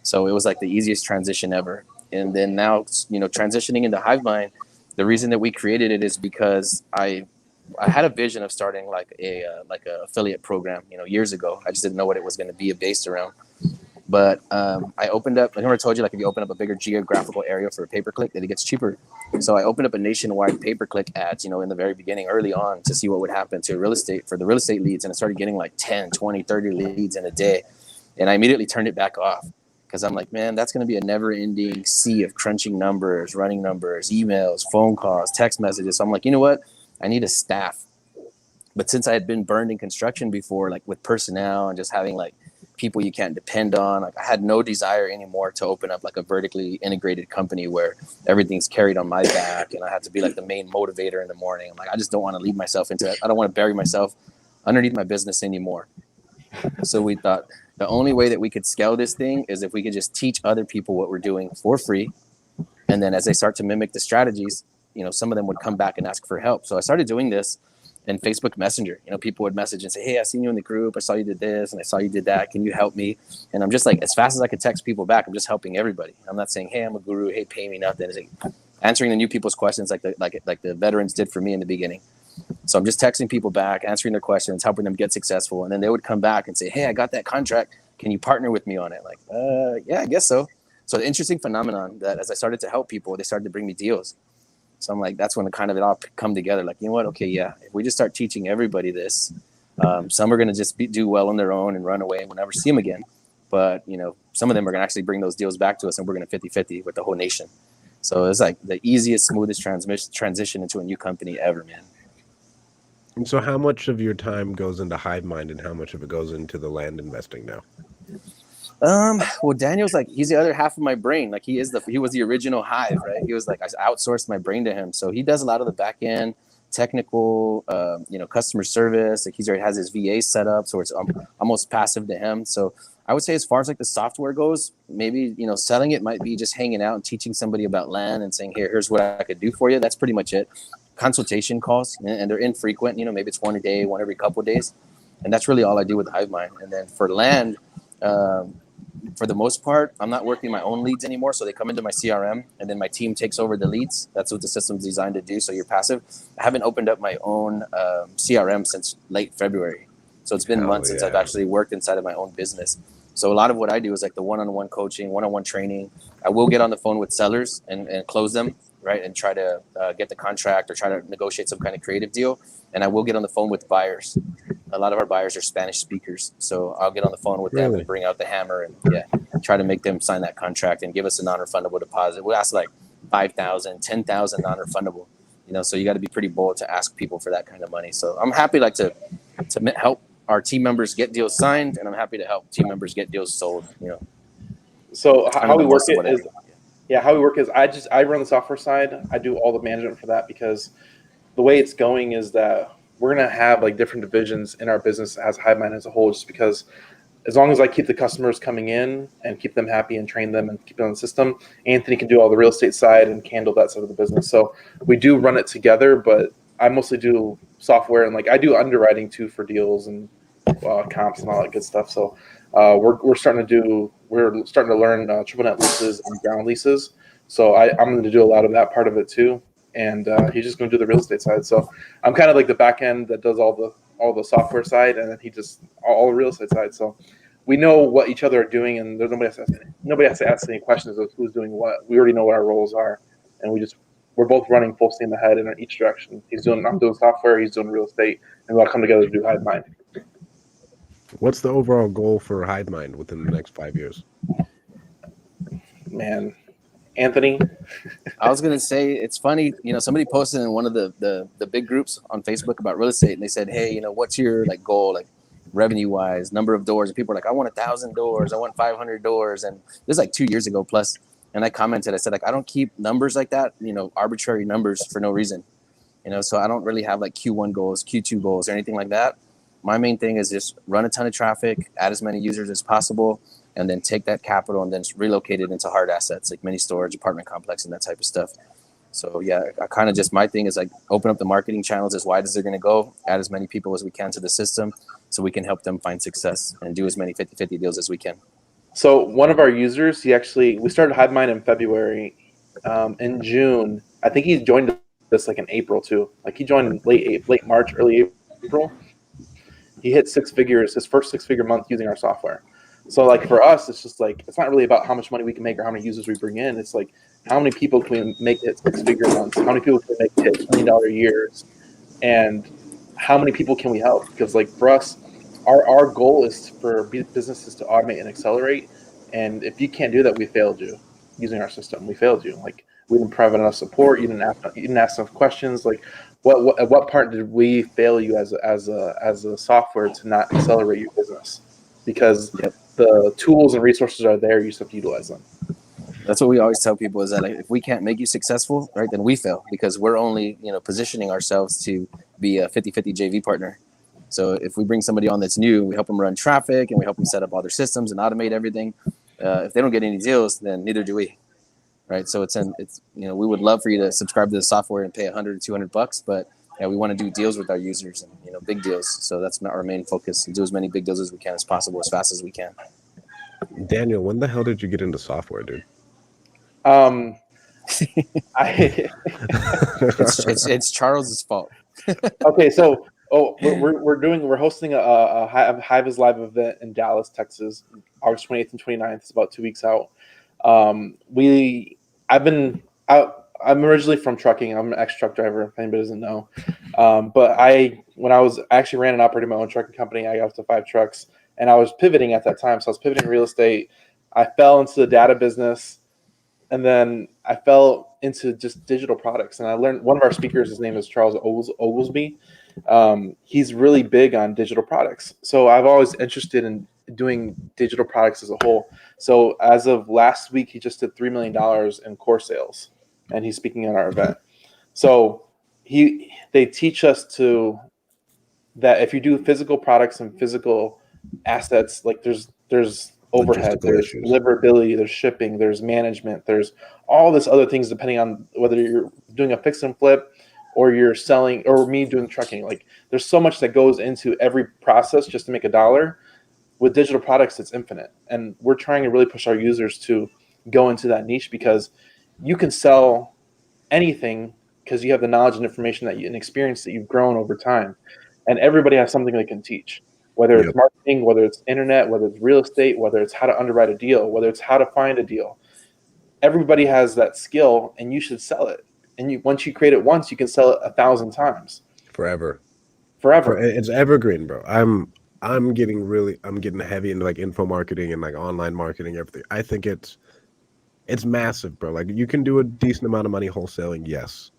So it was like the easiest transition ever. And then now, transitioning into HiveMind, the reason that we created it is because I had a vision of starting like a affiliate program, years ago. I just didn't know what it was going to be based around. But I opened up, like I told you, like if you open up a bigger geographical area for a pay-per-click, then it gets cheaper. So I opened up a nationwide pay-per-click ads, in the very beginning, early on, to see what would happen to real estate for the real estate leads. And I started getting like 10, 20, 30 leads in a day. And I immediately turned it back off because I'm like, man, that's going to be a never-ending sea of crunching numbers, running numbers, emails, phone calls, text messages. So I'm like, you know what? I need a staff. But since I had been burned in construction before, like with personnel and just having like people you can't depend on, like I had no desire anymore to open up like a vertically integrated company where everything's carried on my back and I have to be like the main motivator in the morning. I'm like, I just don't want to lead myself into that. I don't want to bury myself underneath my business anymore. So we thought the only way that we could scale this thing is if we could just teach other people what we're doing for free. And then as they start to mimic the strategies, some of them would come back and ask for help. So I started doing this in Facebook Messenger. People would message and say, hey, I seen you in the group. I saw you did this and I saw you did that. Can you help me? And I'm just like, as fast as I could text people back, I'm just helping everybody. I'm not saying, hey, I'm a guru. Hey, pay me nothing. It's like answering the new people's questions like the veterans did for me in the beginning. So I'm just texting people back, answering their questions, helping them get successful. And then they would come back and say, hey, I got that contract. Can you partner with me on it? Like, yeah, I guess so. So the interesting phenomenon that as I started to help people, they started to bring me deals. So I'm like, that's when it all come together. Like, you know what? Okay, yeah. If we just start teaching everybody this, some are going to just do well on their own and run away and we'll never see them again. But, some of them are going to actually bring those deals back to us and we're going to 50-50 with the whole nation. So it's like the easiest, smoothest transition into a new company ever, man. And so how much of your time goes into HiveMind and how much of it goes into the land investing now? Well, Daniel's like, he's the other half of my brain. Like he was the original Hive, right? He was like, I outsourced my brain to him. So he does a lot of the back end technical, customer service. Like he already has his VA set up. So it's almost passive to him. So I would say as far as like the software goes, maybe, selling it might be just hanging out and teaching somebody about land and saying, here's what I could do for you. That's pretty much it. Consultation calls, and they're infrequent, maybe it's one a day, one every couple of days. And that's really all I do with HiveMind. And then for land, for the most part, I'm not working my own leads anymore. So they come into my CRM and then my team takes over the leads. That's what the system's designed to do. So you're passive. I haven't opened up my own CRM since late February. So it's been months since I've actually worked inside of my own business. So a lot of what I do is like the one-on-one coaching, one-on-one training. I will get on the phone with sellers and close them, right? And try to get the contract or try to negotiate some kind of creative deal. And I will get on the phone with buyers. A lot of our buyers are Spanish speakers. So I'll get on the phone with them and bring out the hammer and try to make them sign that contract and give us a non-refundable deposit. We'll ask like $5,000, $10,000 non-refundable, so you got to be pretty bold to ask people for that kind of money. So I'm happy to help our team members get deals signed, and I'm happy to help team members get deals sold, So how we work it is, how we work is I run the software side. I do all the management for that because the way it's going is that we're going to have like different divisions in our business as HiveMind as a whole, just because as long as I keep the customers coming in and keep them happy and train them and keep them on the system, Anthony can do all the real estate side and handle that side of the business. So we do run it together, but I mostly do software and like I do underwriting too for deals and comps and all that good stuff. So we're starting to learn triple net leases and ground leases. So I'm going to do a lot of that part of it too, and he's just going to do the real estate side. So I'm kind of like the back end that does all the software side, and then he just all the real estate side. So we know what each other are doing, and there's nobody has to ask any questions of who's doing what. We already know what our roles are, and we're both running full steam ahead in each direction. I'm doing software, he's doing real estate, and we'll come together to do HiveMind. What's the overall goal for HiveMind within the next 5 years? Man, Anthony. I was gonna say it's funny, somebody posted in one of the big groups on Facebook about real estate, and they said, hey, what's your like goal, like revenue wise, number of doors? And people are like, I want 1,000 doors, I want 500 doors, and this is like 2 years ago plus. And I commented, I said, like, I don't keep numbers like that, arbitrary numbers for no reason, so I don't really have like Q1 goals, Q2 goals, or anything like that. My main thing is just run a ton of traffic, add as many users as possible, and then take that capital and then just relocate it into hard assets like mini storage, apartment complex, and that type of stuff. So yeah, I kind of just, my thing is like open up the marketing channels as wide as they're going to go, add as many people as we can to the system so we can help them find success and do as many 50-50 deals as we can. So one of our users, we started HiveMind in February. In June, I think he joined us like in April too. Like he joined late March, early April. He hit his first 6-figure month using our software. So like for us, it's just like, it's not really about how much money we can make or how many users we bring in. It's like, how many people can we make hit 6-figure months? How many people can we make hit $1 million years? And how many people can we help? Because like for us, our goal is for businesses to automate and accelerate. And if you can't do that, we failed you using our system. We failed you. Like we didn't provide enough support. You didn't ask enough questions. Like at what part did we fail you as a software to not accelerate your business? Because the tools and resources are there. You just have to utilize them. That's what we always tell people is that like, if we can't make you successful, right, then we fail because we're only, positioning ourselves to be a 50-50 JV partner. So if we bring somebody on that's new, we help them run traffic and we help them set up all their systems and automate everything. If they don't get any deals, then neither do we, right? So it's we would love for you to subscribe to the software and pay $100 or $200, but we want to do deals with our users and big deals. So that's not our main focus. Do as many big deals as we can as possible, as fast as we can. Daniel, when the hell did you get into software, dude? It's Charles's fault. Okay, so we're hosting a Hive is Live event in Dallas, Texas, August 28th and 29th. It's about 2 weeks out. I'm originally from trucking. I'm an ex-truck driver, if anybody doesn't know. But when I actually ran and operated my own trucking company, I got up to 5 trucks, and I was pivoting at that time. So I was pivoting real estate. I fell into the data business, and then I fell into just digital products. And I learned one of our speakers, his name is Charles Oglesby. He's really big on digital products. So I've always interested in doing digital products as a whole. So as of last week, he just did $3 million in core sales, and he's speaking at our event. So they teach us that if you do physical products and physical assets, like there's overhead, there's deliverability, there's shipping, there's management, there's all this other things depending on whether you're doing a fix and flip or you're selling, or me doing trucking. Like there's so much that goes into every process just to make $1. With digital products, it's infinite. And we're trying to really push our users to go into that niche because you can sell anything because you have the knowledge and information and experience that you've grown over time. And everybody has something they can teach, whether it's marketing, whether it's internet, whether it's real estate, whether it's how to underwrite a deal, whether it's how to find a deal. Everybody has that skill, and you should sell it. And once you create it once, you can sell it 1,000 times. Forever. It's evergreen, bro. I'm getting heavy into like info marketing and like online marketing, everything. I think it's massive, bro. Like you can do a decent amount of money wholesaling, yes.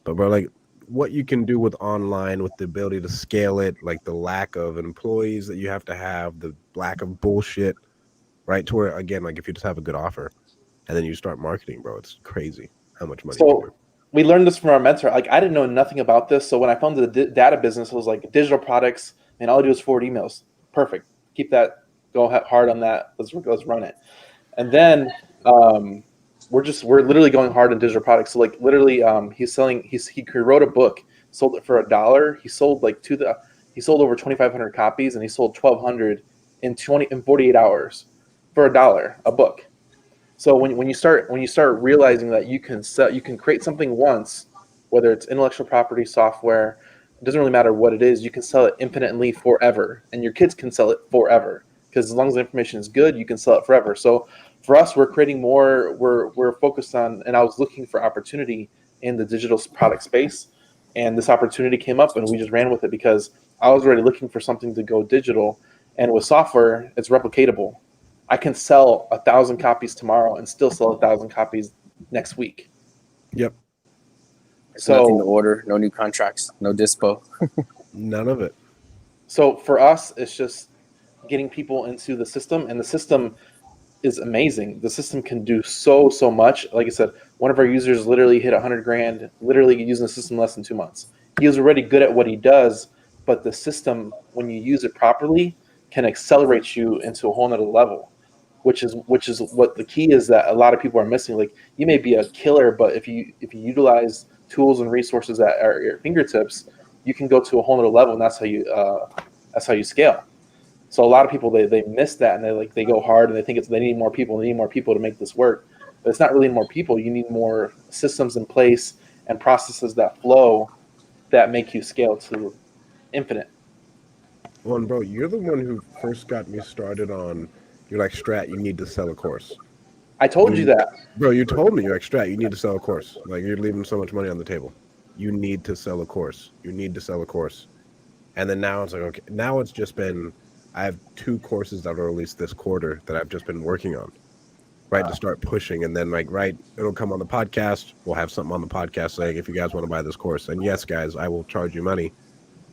But bro, like what you can do with online, with the ability to scale it, like the lack of employees that you have to have, the lack of bullshit, right? To where again, like if you just have a good offer and then you start marketing, bro, it's crazy how much money you can bring. We learned this from our mentor. Like I didn't know nothing about this. So when I found the data business, it was like digital products, and all I do is forward emails. Perfect. Keep that Go hard on that. Let's run it. And then we're literally going hard in digital products. So like literally, he wrote a book, sold it for $1. He sold he sold over 2,500 copies, and he sold 1,200 in 48 hours for $1 a book. So when you start realizing that you can create something once, whether it's intellectual property, software, it doesn't really matter what it is, you can sell it infinitely forever, and your kids can sell it forever, because as long as the information is good, you can sell it forever. So for us, we're creating more. We're focused on, and I was looking for opportunity in the digital product space, and this opportunity came up, and we just ran with it because I was already looking for something to go digital, and with software, it's replicatable. I can sell 1,000 copies tomorrow and still sell 1,000 copies next week. Yep. So nothing to order, no new contracts, no dispo. None of it. So for us, it's just getting people into the system, and the system is amazing. The system can do so much. Like I said, one of our users literally hit 100 grand, literally using the system less than 2 months. He was already good at what he does, but the system, when you use it properly, can accelerate you into a whole nother level, which is what the key is that a lot of people are missing. Like, you may be a killer, but if you utilize tools and resources that are at your fingertips, you can go to a whole nother level, and that's how you scale. So a lot of people, they miss that, and they go hard, and they think they need more people. They need more people to make this work, but it's not really more people. You need more systems in place and processes that flow that make you scale to infinite. Well, and bro, you're the one who first got me started on. You're like, Strat, you need to sell a course. I told you that, bro. You told me, you're like, Strat, you need to sell a course. Like, you're leaving so much money on the table. You need to sell a course. You need to sell a course. And then now it's like, okay, now it's just been. I have 2 courses that are released this quarter that I've just been working on, right, to start pushing. And then, like, right, it'll come on the podcast. We'll have something on the podcast saying, if you guys want to buy this course. And yes, guys, I will charge you money.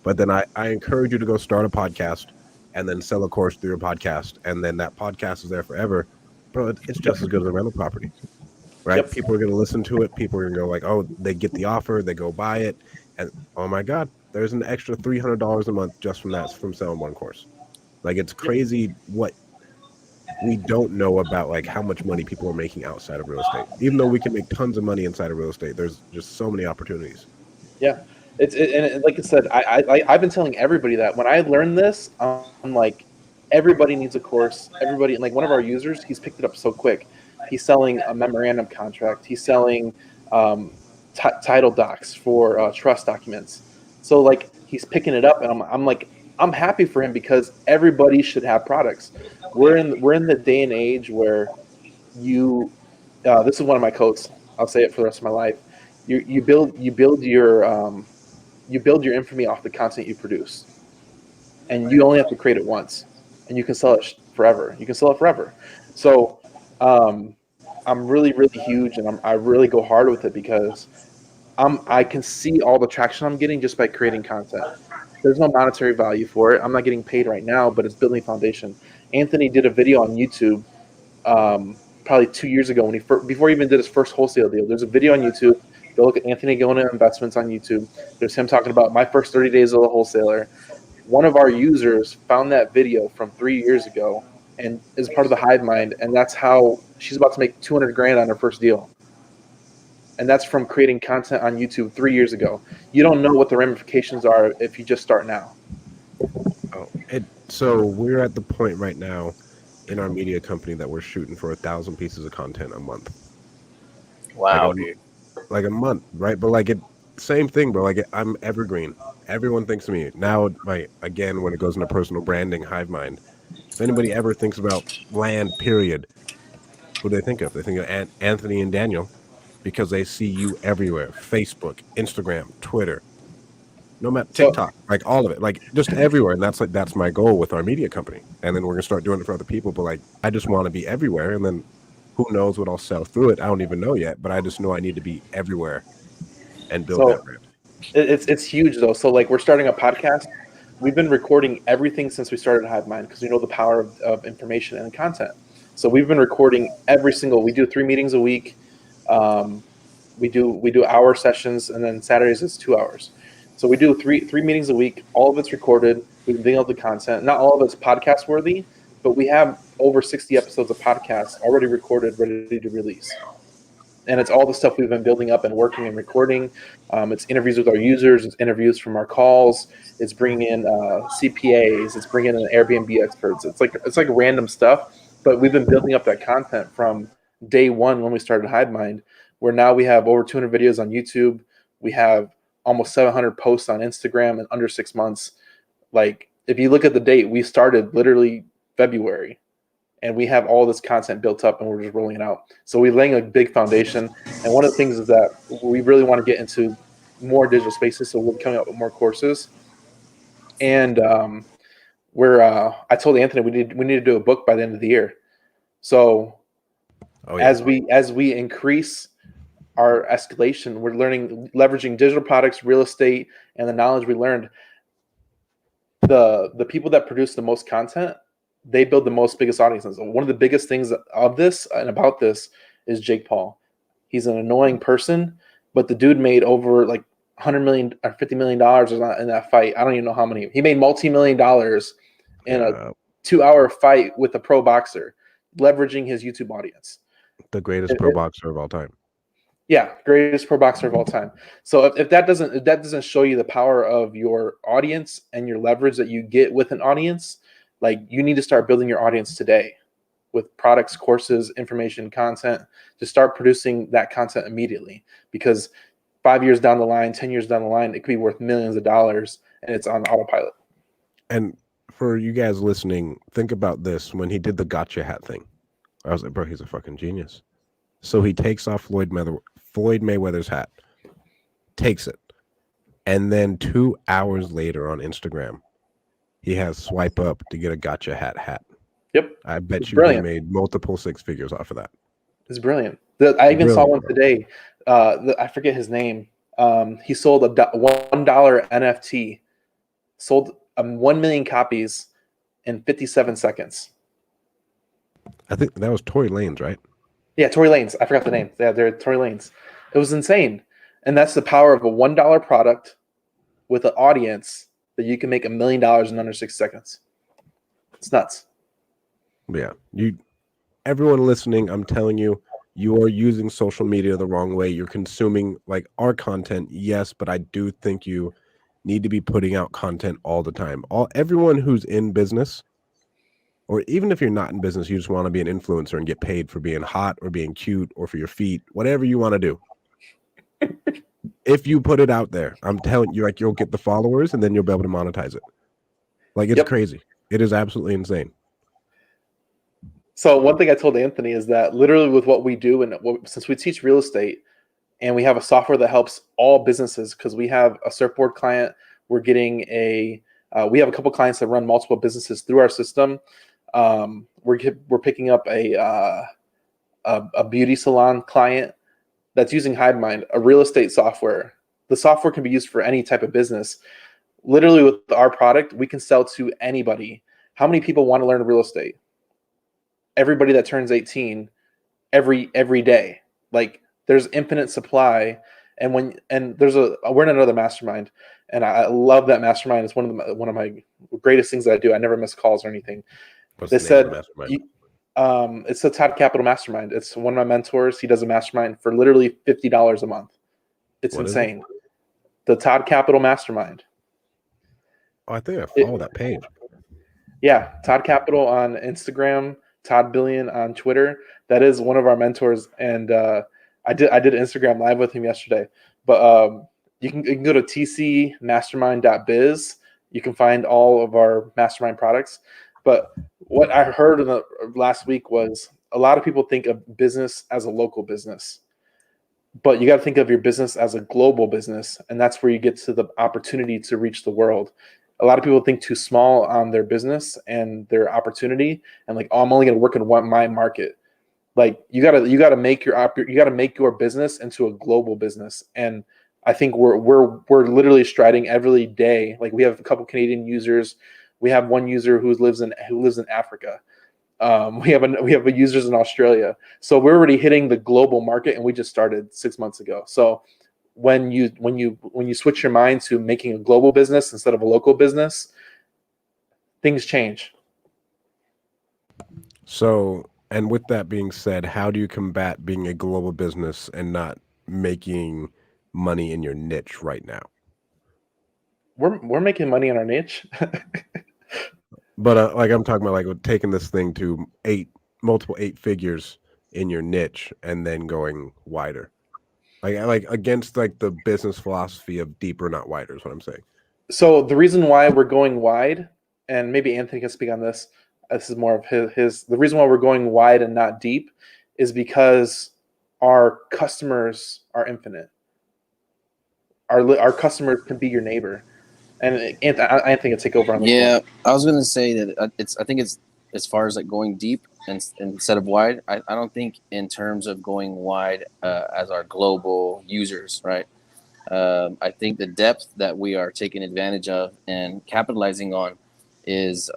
But then I encourage you to go start a podcast and then sell a course through your podcast. And then that podcast is there forever. Bro, it's just as good as a rental property, right? Yep. People are going to listen to it. People are going to go like, oh, they get the offer. They go buy it. And, oh, my God, there's an extra $300 a month just from selling one course. Like, it's crazy what we don't know about, like, how much money people are making outside of real estate. Even though we can make tons of money inside of real estate, there's just so many opportunities. Yeah. And like I said, I've been telling everybody that when I learned this, I'm like, everybody needs a course. Everybody, like one of our users, he's picked it up so quick. He's selling a memorandum contract. He's selling title docs for trust documents. So like, he's picking it up, and I'm like, I'm happy for him, because everybody should have products. We're in the day and age where this is one of my quotes. I'll say it for the rest of my life. You build your infamy off the content you produce, and you only have to create it once, and you can sell it forever. You can sell it forever. So I'm really, really huge, and I really go hard with it, because I can see all the traction I'm getting just by creating content. There's no monetary value for it. I'm not getting paid right now, but it's building foundation. Anthony did a video on YouTube probably 2 years ago before he even did his first wholesale deal. There's a video on YouTube. Go look at Anthony Goana Investments on YouTube. There's him talking about my first 30 days as a wholesaler. One of our users found that video from 3 years ago and is part of the Hive Mind, and that's how she's about to make 200 grand on her first deal. And that's from creating content on YouTube 3 years ago. You don't know what the ramifications are if you just start now. So we're at the point right now in our media company that we're shooting for 1,000 pieces of content a month. Wow. Like a month, right? But like same thing, bro. Like I'm evergreen. Everyone thinks of me. Now, like, again, when it goes into personal branding, Hive Mind, if anybody ever thinks about land, period, who do they think of? They think of Anthony and Daniel, because they see you everywhere. Facebook, Instagram, Twitter, no matter TikTok, like all of it, like just everywhere. And that's my goal with our media company. And then we're gonna start doing it for other people. But like, I just want to be everywhere, and then who knows what I'll sell through it? I don't even know yet. But I just know I need to be everywhere and build that brand. It's huge though. So like, we're starting a podcast. We've been recording everything since we started Hive Mind, because we know the power of information and content. So we've been recording we do 3 meetings a week. We do hour sessions, and then Saturdays it's 2 hours. So we do three meetings a week. All of it's recorded. We've been building out the content. Not all of it's podcast worthy, but we have over 60 episodes of podcasts already recorded, ready to release. And it's all the stuff we've been building up and working and recording. It's interviews with our users. It's interviews from our calls. It's bringing in CPAs. It's bringing in Airbnb experts. It's like random stuff. But we've been building up that content from day one when we started HiveMind, where now we have over 200 videos on YouTube. We have almost 700 posts on Instagram in under 6 months. Like, if you look at the date, we started literally February. And we have all this content built up and we're just rolling it out. So we're laying a big foundation. And one of the things is that we really want to get into more digital spaces. So we're coming up with more courses. And I told Anthony we need to do a book by the end of the year. So as we increase our escalation, we're leveraging digital products, real estate, and the knowledge we learned. The people that produce the most content, they build the most biggest audiences. One of the biggest things of this and about this is Jake Paul. He's an annoying person, but the dude made over like $100 million or $50 million in that fight. I don't even know how many. He made multi-million dollars in a 2-hour fight with a pro boxer, leveraging his YouTube audience. The greatest pro boxer of all time. Yeah, greatest pro boxer of all time. So if that doesn't show you the power of your audience and your leverage that you get with an audience, like, you need to start building your audience today with products, courses, information, content, to start producing that content immediately, because 5 years down the line, 10 years down the line, it could be worth millions of dollars and it's on autopilot. And for you guys listening, think about this. When he did the gotcha hat thing, I was like, bro, he's a fucking genius. So he takes off Floyd Mayweather's hat, takes it, and then 2 hours later on Instagram, he has swipe up to get a gotcha hat. Yep. I bet It's you brilliant. he made multiple 6 figures off of that. It's brilliant. I even saw one today. I forget his name. He sold a $1 NFT, sold 1 million copies in 57 seconds. I think that was Tory Lanez, right? Yeah, Tory Lanez. I forgot the name. Yeah, they're Tory Lanez. It was insane. And that's the power of a $1 product with an audience that you can make $1 million in under 6 seconds. It's nuts. Yeah. Everyone listening, I'm telling you, you are using social media the wrong way. You're consuming like our content, yes, but I do think you need to be putting out content all the time. Everyone who's in business, or even if you're not in business, you just want to be an influencer and get paid for being hot or being cute or for your feet, whatever you want to do. If you put it out there, I'm telling you, like, you'll get the followers and then you'll be able to monetize it. Like, it's crazy. It is absolutely insane. So one thing I told Anthony is that literally with what we do, and since we teach real estate and we have a software that helps all businesses, because we have a surfboard client, we're getting we have a couple clients that run multiple businesses through our system. We're picking up a beauty salon client that's using HiveMind, a real estate software. The software can be used for any type of business. Literally with our product, we can sell to anybody. How many people want to learn real estate? Everybody that turns 18 every day. Like, there's infinite supply. And we're in another mastermind, and I love that mastermind. It's one of my greatest things that I do. I never miss calls or anything. They said it's the Todd Capital Mastermind. It's one of my mentors. He does a mastermind for literally $50 a month. It's insane. The Todd Capital Mastermind. Oh, I think I follow that page. Yeah, Todd Capital on Instagram, Todd Billion on Twitter. That is one of our mentors, and I did Instagram live with him yesterday. But you can go to tcmastermind.biz. You can find all of our mastermind products. But what I heard in the last week was a lot of people think of business as a local business, but you got to think of your business as a global business, and that's where you get to the opportunity to reach the world. A lot of people think too small on their business and their opportunity, and like, oh, I'm only going to work in my market. Like, you got to make your business into a global business, and I think we're literally striding every day. Like, we have a couple Canadian users. We have one user who lives in Africa. We have users in Australia. So we're already hitting the global market, and we just started 6 months ago. So when you switch your mind to making a global business instead of a local business, things change. So, and with that being said, how do you combat being a global business and not making money in your niche right now? We're making money in our niche. But like I'm talking about, like with taking this thing to multiple eight figures in your niche and then going wider, like against like the business philosophy of deeper, not wider, is what I'm saying. So the reason why we're going wide, and maybe Anthony can speak on this. This is more of his. The reason why we're going wide and not deep is because our customers are infinite. Our customers can be your neighbor. And Anthony can take over on this one. Yeah, I was gonna say that I think it's as far as like going deep instead of wide. I don't think in terms of going wide as our global users, right? I think the depth that we are taking advantage of and capitalizing on is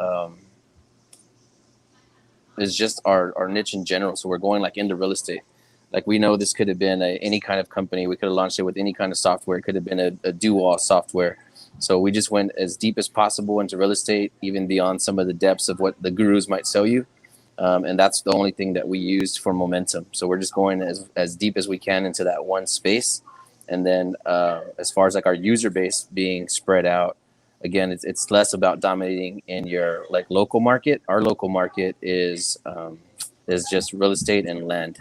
just our niche in general. So we're going like into real estate. Like we know this could have been any kind of company. We could have launched it with any kind of software. It could have been a do-all software. So we just went as deep as possible into real estate, even beyond some of the depths of what the gurus might sell you. And that's the only thing that we used for momentum. So we're just going as deep as we can into that one space. And then as far as like our user base being spread out, again, it's less about dominating in your like local market. Our local market is just real estate and land.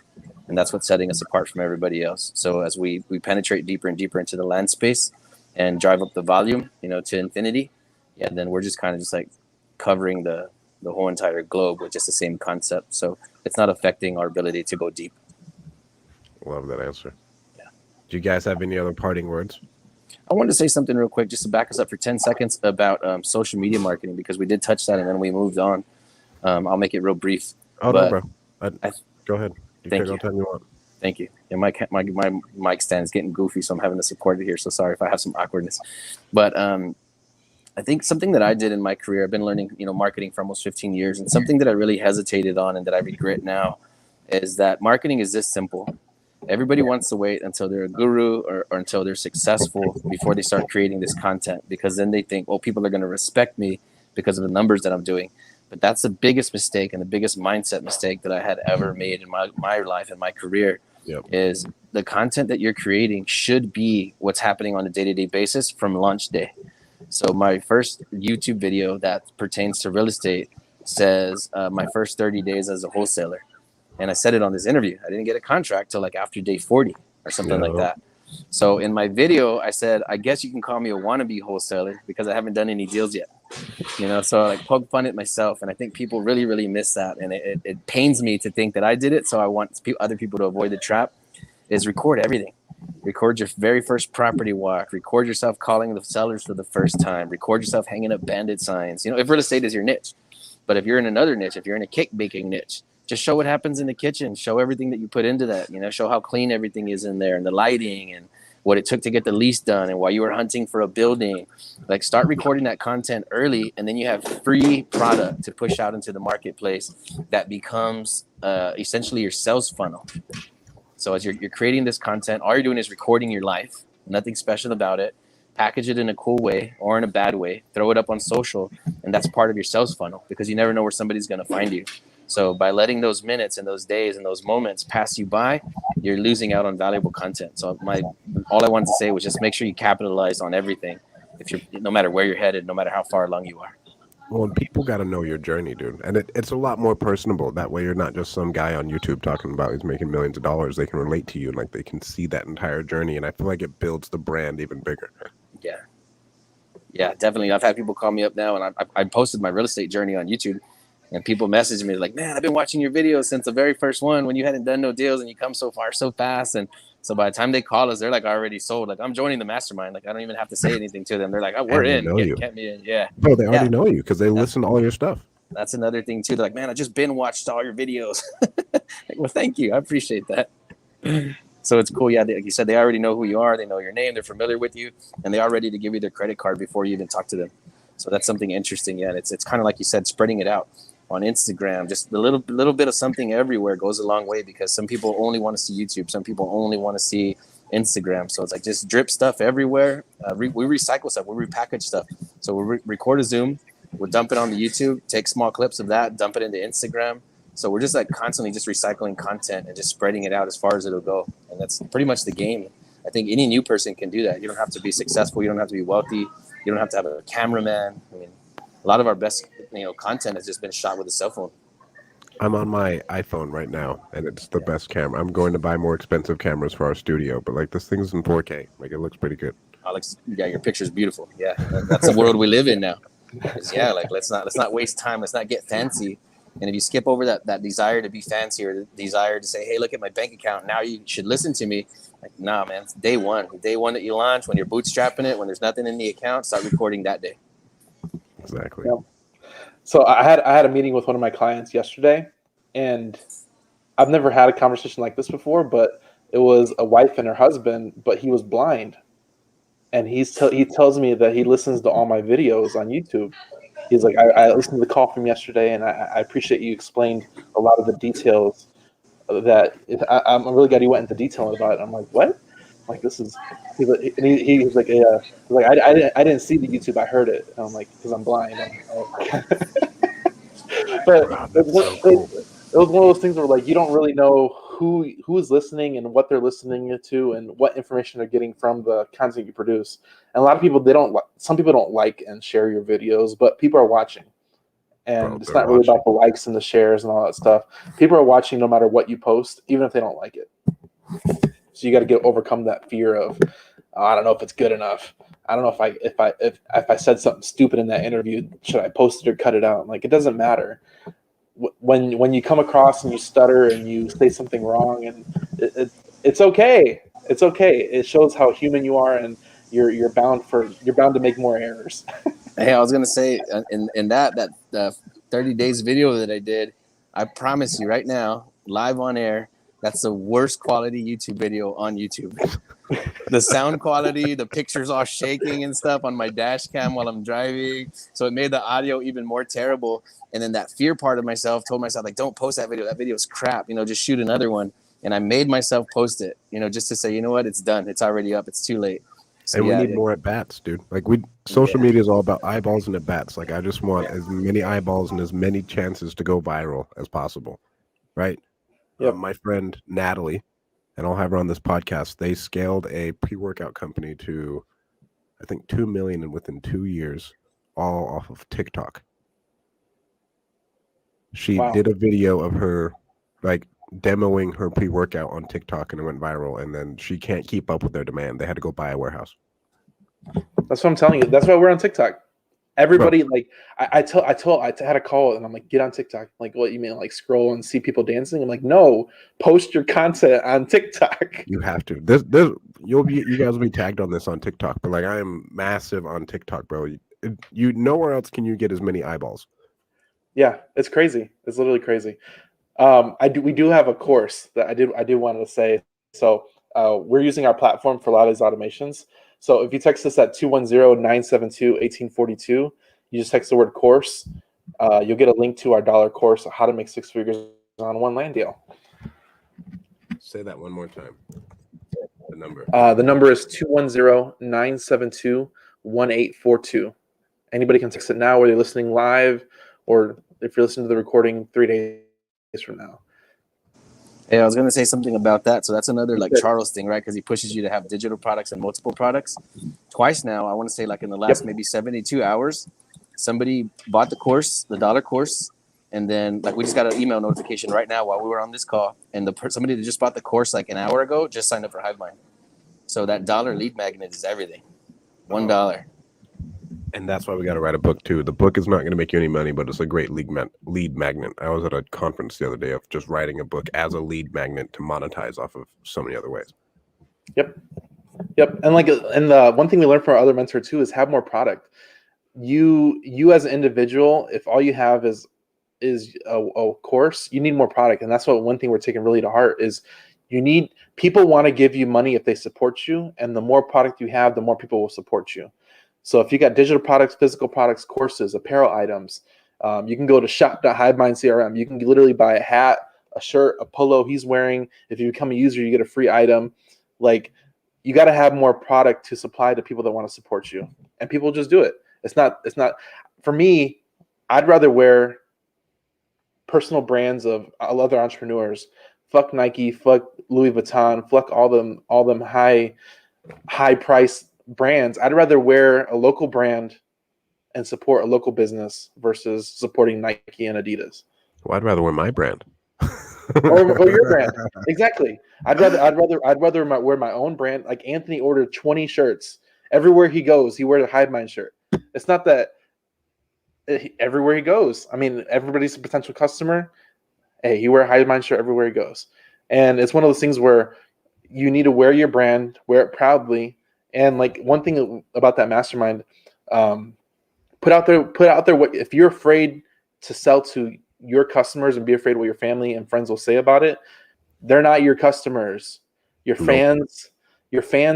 And that's what's setting us apart from everybody else. So as we penetrate deeper and deeper into the land space and drive up the volume, to infinity, yeah, then we're just kind of just like covering the whole entire globe with just the same concept. So it's not affecting our ability to go deep. Love that answer. Yeah. Do you guys have any other parting words? I wanted to say something real quick, just to back us up for 10 seconds about social media marketing, because we did touch that and then we moved on. I'll make it real brief. Oh, no, bro. Go ahead. You Thank can go you. time you want. Thank you. Yeah, my mic stand is getting goofy, so I'm having to support it here. So sorry if I have some awkwardness. But I think something that I did in my career, I've been learning, marketing for almost 15 years, and something that I really hesitated on and that I regret now is that marketing is this simple. Everybody wants to wait until they're a guru or until they're successful before they start creating this content, because then they think, well, people are going to respect me because of the numbers that I'm doing. But that's the biggest mistake and the biggest mindset mistake that I had ever made in my life and my career. Yep. Is the content that you're creating should be what's happening on a day-to-day basis from launch day. So my first YouTube video that pertains to real estate says my first 30 days as a wholesaler. And I said it on this interview. I didn't get a contract till like after day 40 or something like that. So in my video, I said, I guess you can call me a wannabe wholesaler because I haven't done any deals yet. So I like poke fun at myself. And I think people really, really miss that. And it pains me to think that I did it. So I want other people to avoid the trap is record everything. Record your very first property walk. Record yourself calling the sellers for the first time. Record yourself hanging up bandit signs. If real estate is your niche. But if you're in another niche, if you're in a cake baking niche, just show what happens in the kitchen. Show everything that you put into that. Show how clean everything is in there and the lighting and what it took to get the lease done and why you were hunting for a building. Like start recording that content early, and then you have free product to push out into the marketplace that becomes essentially your sales funnel. So as you're creating this content, all you're doing is recording your life. Nothing special about it. Package it in a cool way or in a bad way. Throw it up on social, and that's part of your sales funnel because you never know where somebody's going to find you. So by letting those minutes and those days and those moments pass you by, you're losing out on valuable content. So all I wanted to say was just make sure you capitalize on everything. No matter where you're headed, no matter how far along you are. Well, people got to know your journey, dude. And it's a lot more personable. That way you're not just some guy on YouTube talking about he's making millions of dollars. They can relate to you and like they can see that entire journey. And I feel like it builds the brand even bigger. Yeah. Yeah, definitely. I've had people call me up now, and I posted my real estate journey on YouTube. And people message me like, man, I've been watching your videos since the very first one when you hadn't done no deals and you come so far so fast. And so by the time they call us, they're like already sold. Like I'm joining the mastermind. Like I don't even have to say anything to them. They're like, oh, we're in. Get me in. Yeah. Bro, they already know you because they listen to all your stuff. That's another thing too. They're like, man, I just watched all your videos. Like, well, thank you. I appreciate that. So it's cool. Yeah. Like you said, they already know who you are. They know your name. They're familiar with you, and they are ready to give you their credit card before you even talk to them. So that's something interesting. Yeah. And it's kind of like you said, spreading it out on Instagram. Just a little bit of something everywhere goes a long way, because some people only want to see YouTube. Some people only want to see Instagram. So it's like just drip stuff everywhere. We recycle stuff. We repackage stuff. So we'll record a Zoom. We'll dump it on the YouTube, take small clips of that, dump it into Instagram, So we're just like constantly just recycling content and just spreading it out as far as it'll go. And that's pretty much the game. I think any new person can do that. You don't have to be successful. You don't have to be wealthy. You don't have to have a cameraman. I mean, a lot of our best, content has just been shot with a cell phone. I'm on my iPhone right now, and it's the best camera. I'm going to buy more expensive cameras for our studio, but like this thing's in 4K. Like it looks pretty good. Alex, yeah, your picture's beautiful. Yeah, that's the world we live in now. Yeah, like let's not waste time. Let's not get fancy. And if you skip over that desire to be fancy or the desire to say, hey, look at my bank account, now you should listen to me. Like, nah, man, it's day one that you launch, when you're bootstrapping it, when there's nothing in the account, start recording that day. Exactly. Yeah. So I had a meeting with one of my clients yesterday, and I've never had a conversation like this before, but it was a wife and her husband, but he was blind. And he tells me that he listens to all my videos on YouTube. He's like, I listened to the call from yesterday, and I appreciate you explained a lot of the details I'm really glad you went into detail about it. I'm like, what? Like, this is, he's like, yeah. He's like, I didn't see the YouTube, I heard it. And I'm like, because I'm blind. But it was one of those things where like you don't really know who is listening and what they're listening to and what information they're getting from the content you produce. And a lot of people, some people don't like and share your videos, but people are watching. And it's not really about the likes and the shares and all that stuff. People are watching no matter what you post, even if they don't like it. So you got to overcome that fear of, I don't know if it's good enough. I don't know if I said something stupid in that interview, should I post it or cut it out? Like, it doesn't matter. When you come across and you stutter and you say something wrong, and it's okay. It's okay. It shows how human you are, and you're bound to make more errors. Hey, I was gonna say in that 30 days video that I did, I promise you right now, live on air, that's the worst quality YouTube video on YouTube. The sound quality, the pictures all shaking and stuff on my dash cam while I'm driving. So it made the audio even more terrible. And then that fear part of myself told myself, like, don't post that video. That video is crap. Just shoot another one. And I made myself post it, just to say, you know what? It's done. It's already up. It's too late. So, and we need more at bats, dude. Like social media is all about eyeballs and at bats. Like I just want as many eyeballs and as many chances to go viral as possible, right? Yep. My friend Natalie, and I'll have her on this podcast. They scaled a pre-workout company to, I think, 2 million within 2 years, all off of TikTok. She did a video of her, like, demoing her pre-workout on TikTok, and it went viral. And then she can't keep up with their demand. They had to go buy a warehouse. That's what I'm telling you. That's why we're on TikTok. Everybody, like, I had a call, and I'm like, get on TikTok. Like, what you mean, like scroll and see people dancing? I'm like, no, post your content on TikTok. You have to. You guys will be tagged on this on TikTok, but like I am massive on TikTok, bro. You nowhere else can you get as many eyeballs. Yeah, it's crazy. It's literally crazy. We do have a course that I do want to say. So we're using our platform for a lot of these automations. So if you text us at 210-972-1842, you just text the word course. You'll get a link to our dollar course, How to Make Six Figures on One Land Deal. Say that one more time. The number. The number is 210-972-1842. Anybody can text it now, whether you're listening live or if you're listening to the recording 3 days from now. Hey, I was going to say something about that. So that's another like Charles thing, right? Because he pushes you to have digital products and multiple products. Twice now, I want to say like in the last maybe 72 hours, somebody bought the course, the dollar course. And then like we just got an email notification right now while we were on this call. And somebody that just bought the course like an hour ago just signed up for HiveMind. So that dollar lead magnet is everything. $1. And that's why we got to write a book too. The book is not going to make you any money, but it's a great lead magnet. I was at a conference the other day of just writing a book as a lead magnet to monetize off of so many other ways. Yep. And the one thing we learned from our other mentor too is have more product. You as an individual, if all you have is a course, you need more product. And that's one thing we're taking really to heart is people want to give you money if they support you. And the more product you have, the more people will support you. So if you got digital products, physical products, courses, apparel items, you can go to shop.hivemindcrm. You can literally buy a hat, a shirt, a polo he's wearing. If you become a user, you get a free item. Like, you got to have more product to supply to people that want to support you. And people just do it. It's not for me, I'd rather wear personal brands of other entrepreneurs. Fuck Nike, fuck Louis Vuitton, fuck all them high price brands. I'd rather wear a local brand and support a local business versus supporting Nike and Adidas. Well, I'd rather wear my brand. or your brand. Exactly. I'd rather wear my own brand. Like Anthony ordered 20 shirts. Everywhere he goes, he wears a Hive Mind shirt. It's not that everywhere he goes. I mean, everybody's a potential customer. Hey, he wear a Hive Mind shirt everywhere he goes. And it's one of those things where you need to wear your brand, wear it proudly. And like one thing about that mastermind, put out there what if you're afraid to sell to your customers and be afraid what your family and friends will say about it, they're not your customers. Your fans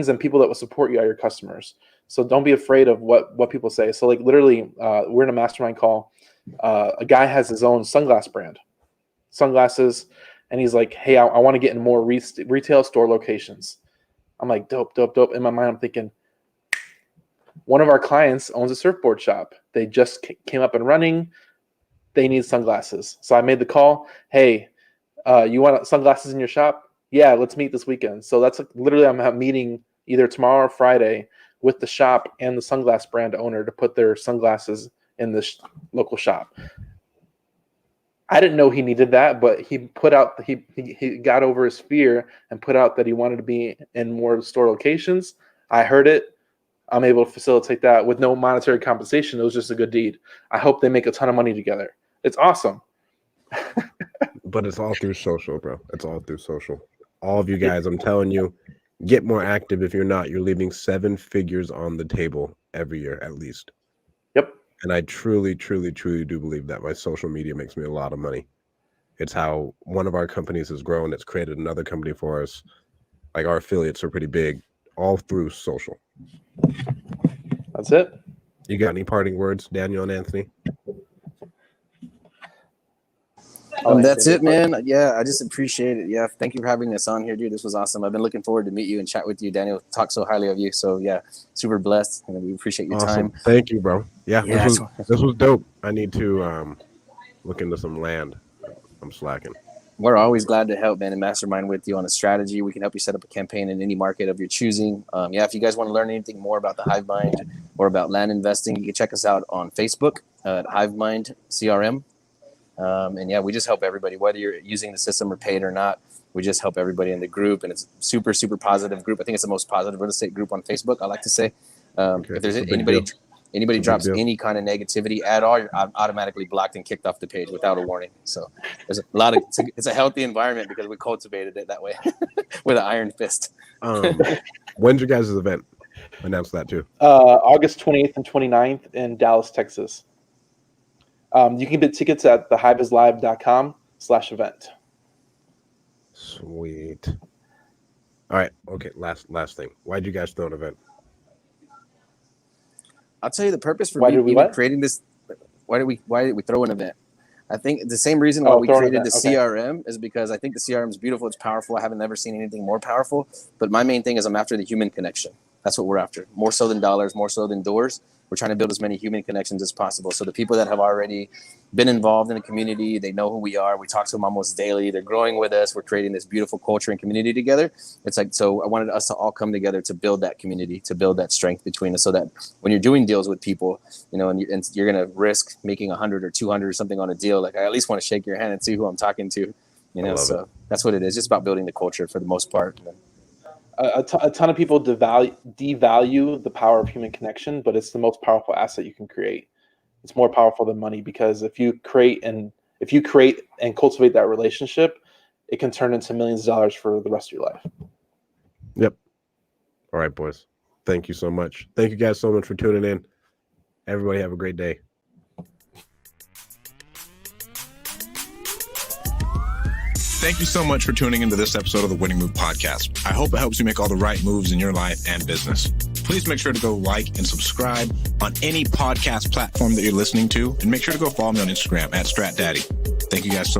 and people that will support you are your customers. So don't be afraid of what people say. So like literally, we're in a mastermind call. A guy has his own sunglass brand, sunglasses, and he's like, hey, I want to get in more retail store locations. I'm like, dope. In my mind, I'm thinking, one of our clients owns a surfboard shop. They just came up and running. They need sunglasses. So I made the call. Hey, you want sunglasses in your shop? Yeah, let's meet this weekend. So that's like, literally I'm meeting either tomorrow or Friday with the shop and the sunglass brand owner to put their sunglasses in this local shop. I didn't know he needed that, but he put out he got over his fear and put out that he wanted to be in more store locations. I heard it. I'm able to facilitate that with no monetary compensation. It was just a good deed. I hope they make a ton of money together. It's awesome. But it's all through social, bro. It's all through social. All of you guys, I'm telling you, get more active. If you're not, you're leaving 7 figures on the table every year at least. Yep. And I truly do believe that my social media makes me a lot of money. It's how one of our companies has grown. It's created another company for us. Like our affiliates are pretty big, all through social. That's it. You got any parting words, Daniel and Anthony? That's it, man. Yeah, I just appreciate it. Yeah, thank you for having us on here, dude. This was awesome. I've been looking forward to meet you and chat with you. Daniel talked so highly of you. So yeah, super blessed, and we appreciate your time. Thank you, bro. Yeah, this was dope. I need to look into some land. I'm slacking. We're always glad to help, man, and mastermind with you on a strategy. We can help you set up a campaign in any market of your choosing. If you guys want to learn anything more about the Hive Mind or about land investing, you can check us out on Facebook at Hive Mind CRM. We just help everybody, whether you're using the system or paid or not. We just help everybody in the group, and it's super, super positive group. I think it's the most positive real estate group on Facebook, I like to say. If there's anybody drops any kind of negativity at all, you're automatically blocked and kicked off the page without a warning. So there's a lot of it's a healthy environment because we cultivated it that way with an iron fist. When's your guys' event? Announce that too. August 28th and 29th in Dallas, Texas. You can get tickets at thehiveislive.com/event. Sweet. All right. Okay. Last thing. Why'd you guys throw an event? I'll tell you the purpose for creating this. Why did we throw an event? I think the same reason why we created the CRM is because I think the CRM is beautiful. It's powerful. I haven't never seen anything more powerful. But my main thing is I'm after the human connection. That's what we're after. More so than dollars, more so than doors. We're trying to build as many human connections as possible. So the people that have already been involved in the community, they know who we are. We talk to them almost daily. They're growing with us. We're creating this beautiful culture and community together. It's like, so I wanted us to all come together to build that community, to build that strength between us so that when you're doing deals with people, you know, and you're going to risk making 100 or 200 or something on a deal, like I at least want to shake your hand and see who I'm talking to, you know, so that's what it is. Just about building the culture for the most part. A ton of people devalue the power of human connection, but it's the most powerful asset you can create. It's more powerful than money because if you create and cultivate that relationship, it can turn into millions of dollars for the rest of your life. Yep. All right, boys. Thank you so much. Thank you guys so much for tuning in. Everybody have a great day. Thank you so much for tuning into this episode of the Winning Move Podcast. I hope it helps you make all the right moves in your life and business. Please make sure to go like and subscribe on any podcast platform that you're listening to, and make sure to go follow me on Instagram at StratDaddy. Thank you guys so much.